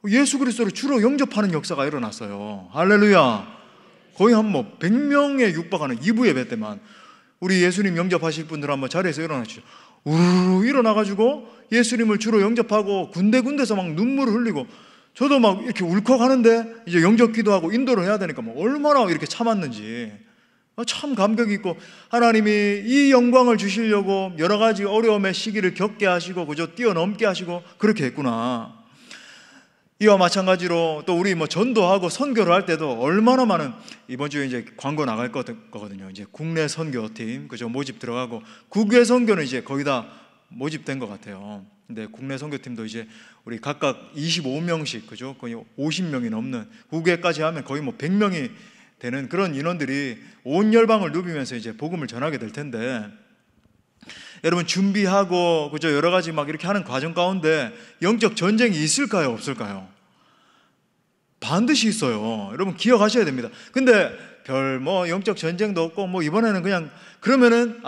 예수 그리스도를 주로 영접하는 역사가 일어났어요. 할렐루야. 거의 한 100명에 육박하는 2부 예배 때만 우리 예수님 영접하실 분들 한번 자리에서 일어나시죠. 우르르 일어나가지고 예수님을 주로 영접하고 군데군데서 막 눈물을 흘리고, 저도 막 이렇게 울컥하는데 이제 영접 기도하고 인도를 해야 되니까 얼마나 이렇게 참았는지 참 감격이 있고, 하나님이 이 영광을 주시려고 여러 가지 어려움의 시기를 겪게 하시고 그저 뛰어넘게 하시고 그렇게 했구나. 이와 마찬가지로 또 우리 전도하고 선교를 할 때도 얼마나 많은, 이번 주에 이제 광고 나갈 거거든요. 이제 국내 선교팀 그죠, 모집 들어가고, 국외 선교는 이제 거의 다 모집된 것 같아요. 근데 국내 선교팀도 이제 우리 각각 25명씩 그죠, 거의 50명이 넘는, 국외까지 하면 거의 100명이 되는 그런 인원들이 온 열방을 누비면서 이제 복음을 전하게 될 텐데, 여러분 준비하고 그죠, 여러 가지 막 이렇게 하는 과정 가운데 영적 전쟁이 있을까요, 없을까요? 반드시 있어요. 여러분 기억하셔야 됩니다. 근데 별 영적 전쟁도 없고 이번에는 그냥, 그러면은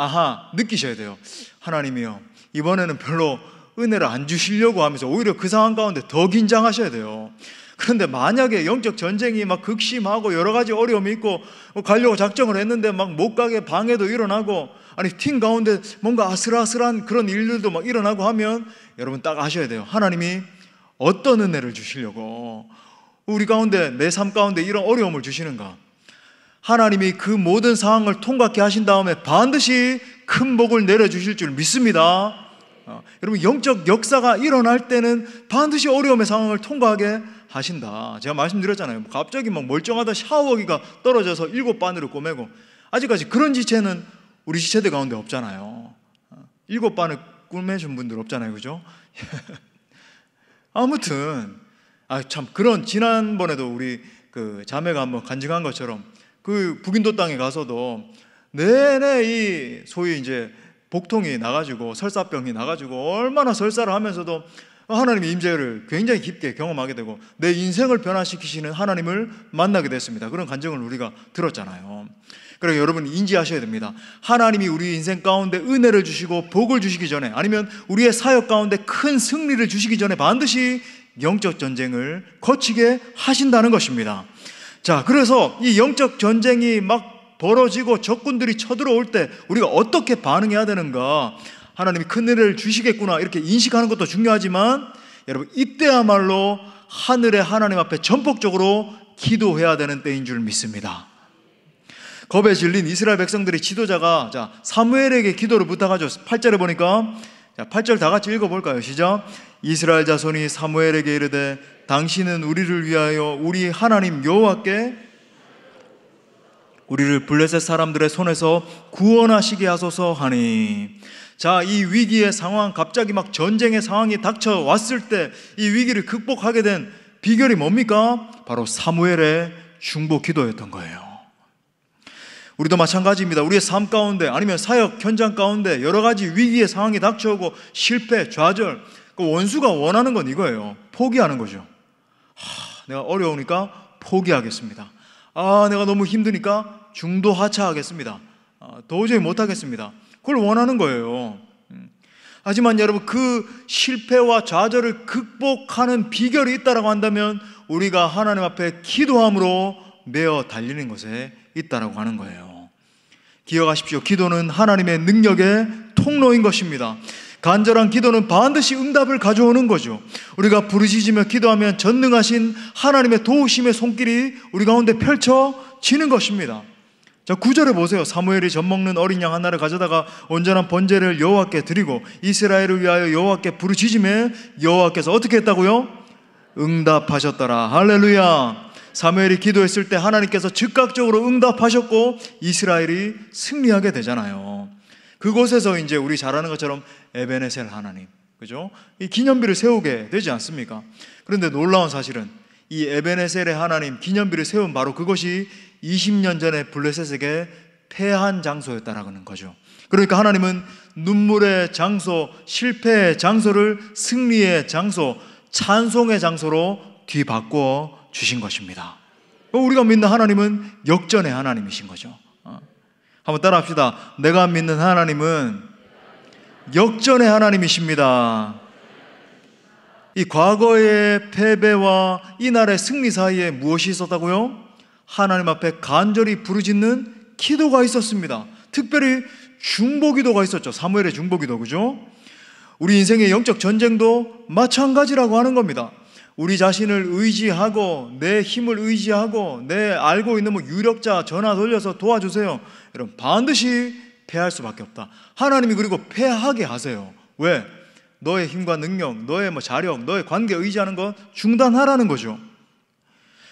느끼셔야 돼요. 하나님이요, 이번에는 별로 은혜를 안 주시려고 하면서 오히려 그 상황 가운데 더 긴장하셔야 돼요. 그런데 만약에 영적 전쟁이 막 극심하고 여러 가지 어려움이 있고 가려고 작정을 했는데 막 못 가게 방해도 일어나고, 아니 팀 가운데 뭔가 아슬아슬한 그런 일들도 막 일어나고 하면, 여러분 딱 아셔야 돼요. 하나님이 어떤 은혜를 주시려고 우리 가운데, 내 삶 가운데 이런 어려움을 주시는가. 하나님이 그 모든 상황을 통과케 하신 다음에 반드시 큰 복을 내려주실 줄 믿습니다. 여러분 영적 역사가 일어날 때는 반드시 어려움의 상황을 통과하게 하신다. 제가 말씀드렸잖아요. 갑자기 멀쩡하다 샤워기가 떨어져서 7바늘을 꼬매고, 아직까지 그런 지체는 우리 지체들 가운데 없잖아요. 7바늘 꼬매신 분들 없잖아요, 그죠? 아무튼 참, 그런, 지난번에도 우리 그 자매가 한번 간증한 것처럼 그 북인도 땅에 가서도 내내 이 소위 이제 복통이 나가지고, 설사병이 나가지고 얼마나 설사를 하면서도 하나님의 임재를 굉장히 깊게 경험하게 되고 내 인생을 변화시키시는 하나님을 만나게 됐습니다. 그런 간증을 우리가 들었잖아요. 그러니까 여러분 인지하셔야 됩니다. 하나님이 우리 인생 가운데 은혜를 주시고 복을 주시기 전에, 아니면 우리의 사역 가운데 큰 승리를 주시기 전에 반드시 영적 전쟁을 거치게 하신다는 것입니다. 자, 그래서 이 영적 전쟁이 막 벌어지고 적군들이 쳐들어올 때 우리가 어떻게 반응해야 되는가, 하나님이 큰 은혜를 주시겠구나 이렇게 인식하는 것도 중요하지만, 여러분 이때야말로 하늘의 하나님 앞에 전폭적으로 기도해야 되는 때인 줄 믿습니다. 겁에 질린 이스라엘 백성들의 지도자가 사무엘에게 기도를 부탁하죠. 8절에 보니까, 8절 다 같이 읽어볼까요? 시작. 이스라엘 자손이 사무엘에게 이르되 당신은 우리를 위하여 우리 하나님 여호와께 우리를 블레셋 사람들의 손에서 구원하시게 하소서 하니. 자, 이 위기의 상황, 갑자기 막 전쟁의 상황이 닥쳐왔을 때 이 위기를 극복하게 된 비결이 뭡니까? 바로 사무엘의 중보 기도였던 거예요. 우리도 마찬가지입니다. 우리의 삶 가운데, 아니면 사역 현장 가운데 여러 가지 위기의 상황이 닥쳐오고 실패, 좌절, 그 원수가 원하는 건 이거예요. 포기하는 거죠. 내가 어려우니까 포기하겠습니다. 내가 너무 힘드니까 중도 하차하겠습니다. 도저히 못하겠습니다. 그걸 원하는 거예요. 하지만 여러분, 그 실패와 좌절을 극복하는 비결이 있다라고 한다면 우리가 하나님 앞에 기도함으로 매어 달리는 것에 있다라고 하는 거예요. 기억하십시오. 기도는 하나님의 능력의 통로인 것입니다. 간절한 기도는 반드시 응답을 가져오는 거죠. 우리가 부르짖으며 기도하면 전능하신 하나님의 도우심의 손길이 우리 가운데 펼쳐지는 것입니다. 자, 9절에 보세요. 사무엘이 젖먹는 어린 양 하나를 가져다가 온전한 번제를 여호와께 드리고 이스라엘을 위하여 여호와께 부르짖으며 여호와께서 어떻게 했다고요? 응답하셨더라. 할렐루야. 사무엘이 기도했을 때 하나님께서 즉각적으로 응답하셨고 이스라엘이 승리하게 되잖아요. 그곳에서 이제 우리 잘 아는 것처럼 에베네셀 하나님, 그죠? 이 기념비를 세우게 되지 않습니까? 그런데 놀라운 사실은 이 에베네셀의 하나님 기념비를 세운 바로 그것이 20년 전에 블레셋에게 패한 장소였다라는 거죠. 그러니까 하나님은 눈물의 장소, 실패의 장소를 승리의 장소, 찬송의 장소로 뒤바꿔 주신 것입니다. 우리가 믿는 하나님은 역전의 하나님이신 거죠. 한번 따라 합시다. 내가 믿는 하나님은 역전의 하나님이십니다. 이 과거의 패배와 이날의 승리 사이에 무엇이 있었다고요? 하나님 앞에 간절히 부르짖는 기도가 있었습니다. 특별히 중보기도가 있었죠. 사무엘의 중보기도, 그죠? 우리 인생의 영적 전쟁도 마찬가지라고 하는 겁니다. 우리 자신을 의지하고 내 힘을 의지하고 내 알고 있는 유력자 전화 돌려서 도와주세요. 여러분, 반드시 패할 수밖에 없다. 하나님이 그리고 패하게 하세요. 왜? 너의 힘과 능력, 너의 자력, 너의 관계 의지하는 건 중단하라는 거죠.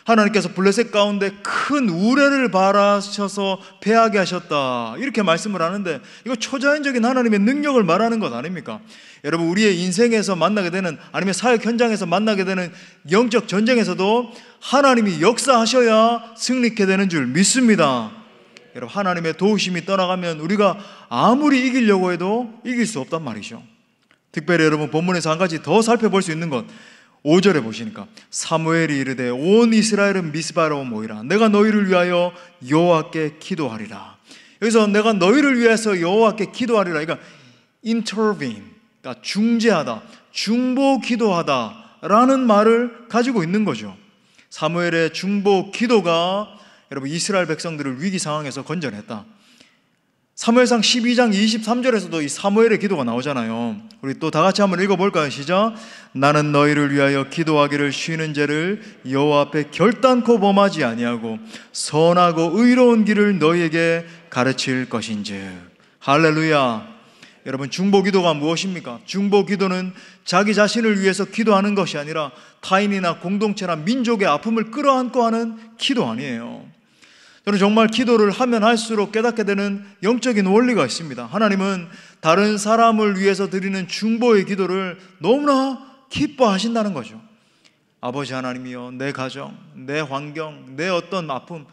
하나님께서 블레셋 가운데 큰 우레를 바라셔서 패하게 하셨다, 이렇게 말씀을 하는데, 이거 초자연적인 하나님의 능력을 말하는 것 아닙니까? 여러분, 우리의 인생에서 만나게 되는, 아니면 사역 현장에서 만나게 되는 영적 전쟁에서도 하나님이 역사하셔야 승리케 되는 줄 믿습니다. 여러분, 하나님의 도우심이 떠나가면 우리가 아무리 이기려고 해도 이길 수 없단 말이죠. 특별히 여러분, 본문에서 한 가지 더 살펴볼 수 있는 것, 5절에 보시니까 사무엘이 이르되 온 이스라엘은 미스바로 모이라. 내가 너희를 위하여 여호와께 기도하리라. 여기서 내가 너희를 위해서 여호와께 기도하리라, 그러니까 intervene, 그러니까 중재하다, 중보 기도하다 라는 말을 가지고 있는 거죠. 사무엘의 중보 기도가 여러분 이스라엘 백성들을 위기 상황에서 건져냈다. 사무엘상 12장 23절에서도 이 사무엘의 기도가 나오잖아요. 우리 또 다 같이 한번 읽어볼까요? 시작. 나는 너희를 위하여 기도하기를 쉬는 죄를 여호와 앞에 결단코 범하지 아니하고 선하고 의로운 길을 너희에게 가르칠 것인즉. 할렐루야. 여러분, 중보기도가 무엇입니까? 중보기도는 자기 자신을 위해서 기도하는 것이 아니라 타인이나 공동체나 민족의 아픔을 끌어안고 하는 기도 아니에요. 저는 정말 기도를 하면 할수록 깨닫게 되는 영적인 원리가 있습니다. 하나님은 다른 사람을 위해서 드리는 중보의 기도를 너무나 기뻐하신다는 거죠. 아버지 하나님이여, 내 가정, 내 환경, 내 어떤 아픔,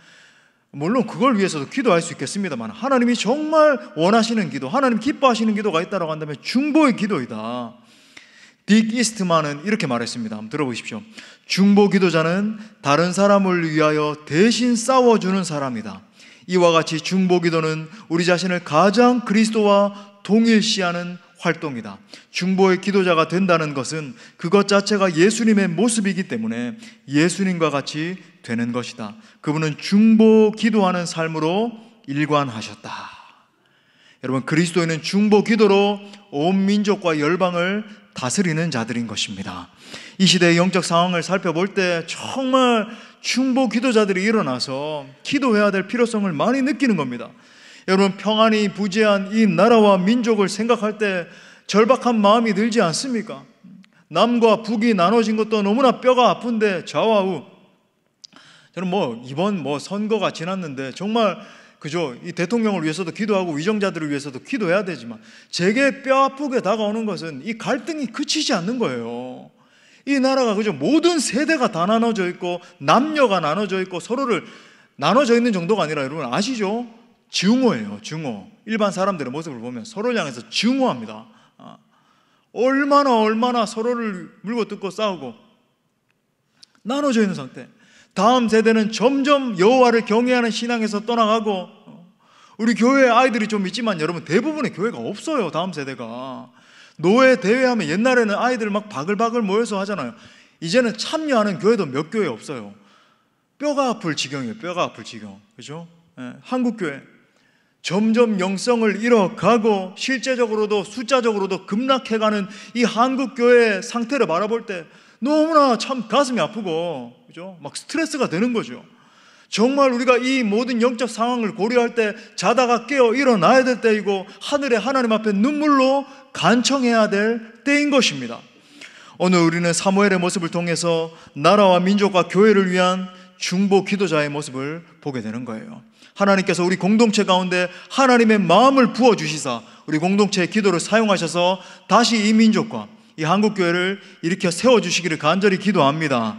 물론 그걸 위해서도 기도할 수 있겠습니다만, 하나님이 정말 원하시는 기도, 하나님 기뻐하시는 기도가 있다고 한다면 중보의 기도이다. 딕 이스트만은 이렇게 말했습니다. 한번 들어보십시오. 중보 기도자는 다른 사람을 위하여 대신 싸워주는 사람이다. 이와 같이 중보 기도는 우리 자신을 가장 그리스도와 동일시하는 활동이다. 중보의 기도자가 된다는 것은 그것 자체가 예수님의 모습이기 때문에 예수님과 같이 되는 것이다. 그분은 중보 기도하는 삶으로 일관하셨다. 여러분, 그리스도인은 중보 기도로 온 민족과 열방을 다스리는 자들인 것입니다. 이 시대의 영적 상황을 살펴볼 때 정말 중보 기도자들이 일어나서 기도해야 될 필요성을 많이 느끼는 겁니다. 여러분, 평안이 부재한 이 나라와 민족을 생각할 때 절박한 마음이 들지 않습니까? 남과 북이 나눠진 것도 너무나 뼈가 아픈데 좌우우. 저는 이번 선거가 지났는데 정말 그죠? 이 대통령을 위해서도 기도하고 위정자들을 위해서도 기도해야 되지만 제게 뼈아프게 다가오는 것은 이 갈등이 그치지 않는 거예요. 이 나라가 그죠? 모든 세대가 다 나눠져 있고 남녀가 나눠져 있고 서로를 나눠져 있는 정도가 아니라, 여러분 아시죠? 증오예요. 증오. 일반 사람들의 모습을 보면 서로를 향해서 증오합니다. 얼마나 서로를 물고 뜯고 싸우고 나눠져 있는 상태. 다음 세대는 점점 여호와를 경외하는 신앙에서 떠나가고, 우리 교회 아이들이 좀 있지만 여러분 대부분의 교회가 없어요. 다음 세대가. 노예 대회하면 옛날에는 아이들 막 바글바글 모여서 하잖아요. 이제는 참여하는 교회도 몇 교회 없어요. 뼈가 아플 지경이에요. 뼈가 아플 지경. 그죠? 한국 교회 점점 영성을 잃어가고 실제적으로도 숫자적으로도 급락해가는 이 한국 교회의 상태를 바라볼 때 너무나 참 가슴이 아프고, 그죠? 막 스트레스가 되는 거죠. 정말 우리가 이 모든 영적 상황을 고려할 때 자다가 깨어 일어나야 될 때이고 하늘의 하나님 앞에 눈물로 간청해야 될 때인 것입니다. 오늘 우리는 사무엘의 모습을 통해서 나라와 민족과 교회를 위한 중보 기도자의 모습을 보게 되는 거예요. 하나님께서 우리 공동체 가운데 하나님의 마음을 부어주시사 우리 공동체의 기도를 사용하셔서 다시 이 민족과 이 한국교회를 일으켜 세워주시기를 간절히 기도합니다.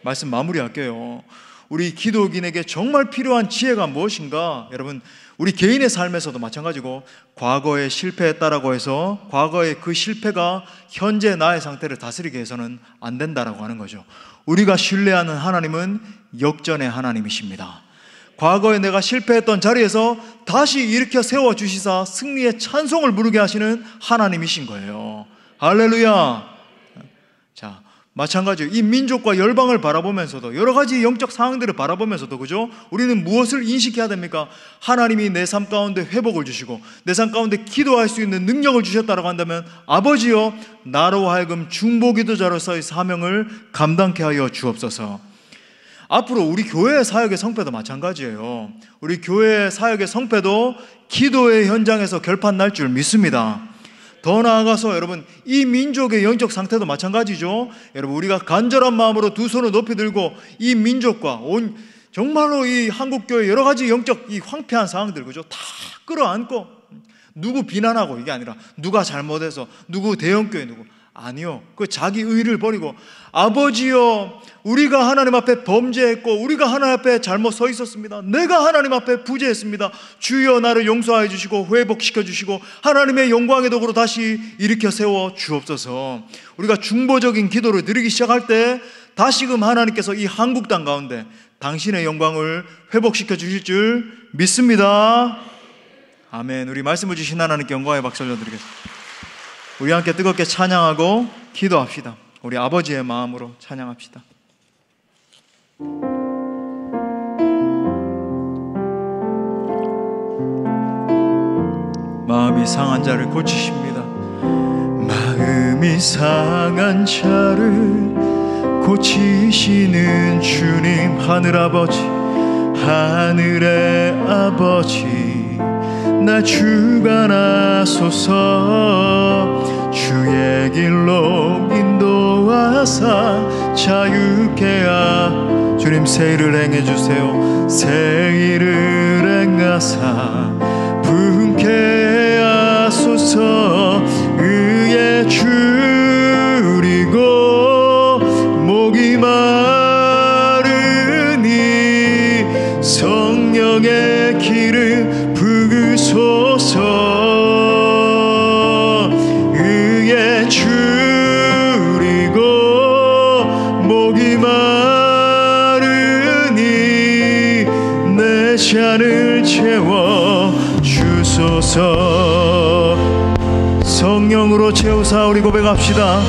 말씀 마무리할게요. 우리 기독인에게 정말 필요한 지혜가 무엇인가? 여러분, 우리 개인의 삶에서도 마찬가지고 과거에 실패했다라고 해서 과거의 그 실패가 현재 나의 상태를 다스리게 해서는 안 된다라고 하는 거죠. 우리가 신뢰하는 하나님은 역전의 하나님이십니다. 과거에 내가 실패했던 자리에서 다시 일으켜 세워주시사 승리의 찬송을 부르게 하시는 하나님이신 거예요. 할렐루야. 자, 마찬가지로 이 민족과 열방을 바라보면서도 여러 가지 영적 상황들을 바라보면서도 그죠? 우리는 무엇을 인식해야 됩니까? 하나님이 내 삶 가운데 회복을 주시고 내 삶 가운데 기도할 수 있는 능력을 주셨다고 한다면 아버지여 나로 하여금 중보기도자로서의 사명을 감당케 하여 주옵소서. 앞으로 우리 교회의 사역의 성패도 마찬가지예요. 우리 교회의 사역의 성패도 기도의 현장에서 결판 날 줄 믿습니다. 더 나아가서 여러분, 이 민족의 영적 상태도 마찬가지죠. 여러분, 우리가 간절한 마음으로 두 손을 높이 들고 이 민족과 정말로 이 한국교회 여러 가지 영적 이 황폐한 상황들 그죠? 다 끌어안고 누구 비난하고 이게 아니라 누가 잘못해서 누구 대형교회 누구 아니요. 그 자기 의를 버리고 아버지여 우리가 하나님 앞에 범죄했고 우리가 하나님 앞에 잘못 서 있었습니다. 내가 하나님 앞에 부재했습니다. 주여 나를 용서하여 주시고 회복시켜 주시고 하나님의 영광의 도구로 다시 일으켜 세워 주옵소서. 우리가 중보적인 기도를 드리기 시작할 때 다시금 하나님께서 이 한국 땅 가운데 당신의 영광을 회복시켜 주실 줄 믿습니다. 아멘. 우리 말씀을 주신 하나님께 영광의 박수 올려드리겠습니다. 우리 함께 뜨겁게 찬양하고 기도합시다. 우리 아버지의 마음으로 찬양합시다. 마음이 상한 자를 고치십니다. 마음이 상한 자를 고치시는 주님, 하늘아버지, 하늘의 아버지, 나 주관하소서. 주의 길로 인도하사 자유케 하. 주님 새 일을 행해주세요. 새 일을 행하사 분케 하소서. 의에 줄이고 목이 마르니 성령의 기름 부으소서. 잔을 채워 주소서. 성령으로 채우사 우리 고백합시다.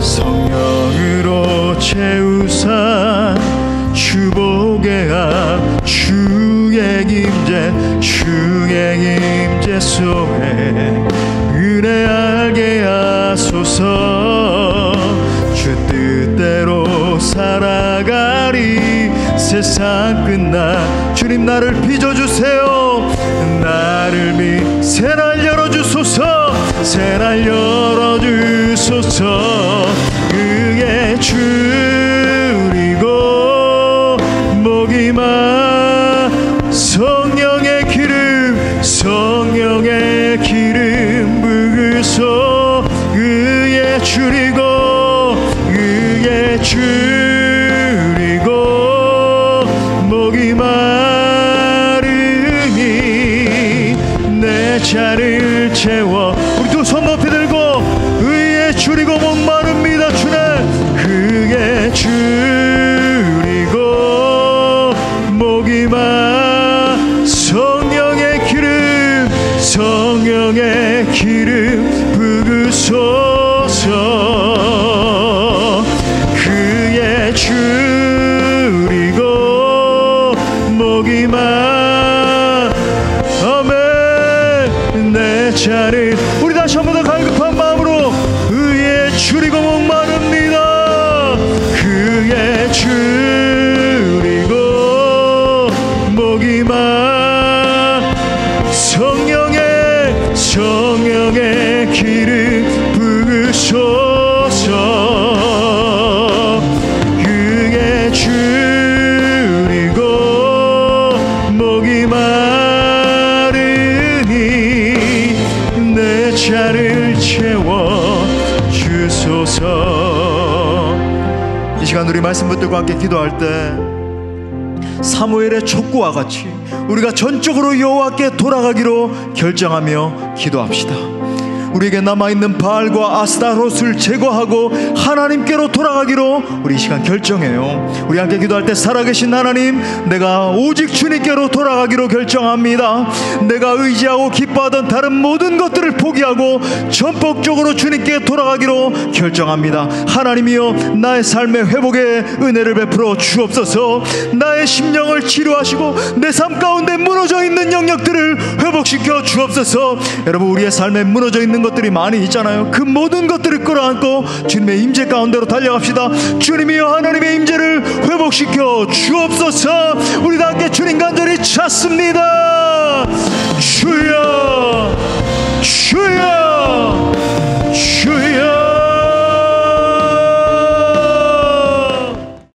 성령으로 채우사 주보게 하. 주의 임재 속에 은혜 알게 하소서. 주 뜻대로 살아가리. 세상 끝나 주님 나를 빚어주세요. 나를 새날 열어주소서. 새날 열어주소서. 의에 줄이고 목이 마. 성령의 기름 부으소. 의에 줄이고 목이 마르니 내 잔을 채워. 우리 두 손 높이 들고 의에 줄이고 목 마릅니다. 주님 의에 줄이고 목이 마. 성령의 기름 부으소서. 그의 줄이고 목이 마. 아멘. 내 잔을 우리 다시 한 번 더 갈급한 마음으로 의에 줄이고 목 마릅니다. 그의 줄이고 목이 마. 성령의 기름 부으소서. 그의 줄이고 목이 마르니 내 잔을 채워 주소서. 이 시간 우리 말씀 붙들고 함께 기도할 때 사무엘의 촉구와 같이 우리가 전적으로 여호와께 돌아가기로 결정하며 기도합시다. 우리에게 남아있는 바알과 아스타롯을 제거하고 하나님께로 돌아가기로 우리 이 시간 결정해요. 우리 함께 기도할 때 살아계신 하나님, 내가 오직 주님께로 돌아가기로 결정합니다. 내가 의지하고 기뻐하던 다른 모든 것들을 포기하고 전폭적으로 주님께 돌아가기로 결정합니다. 하나님이여, 나의 삶의 회복의 은혜를 베풀어 주옵소서. 나의 심령을 치료하시고 내 삶 가운데 무너져 있는 영역들을 회복시켜 주옵소서. 여러분, 우리의 삶에 무너져 있는 것들이 많이 있잖아요. 그 모든 것들을 끌어안고 주님의 임재 가운데로 달려갑시다. 주님이여, 하나님의 임재를 회복시켜 주옵소서. 우리 다 함께 주님 간절히 찾습니다.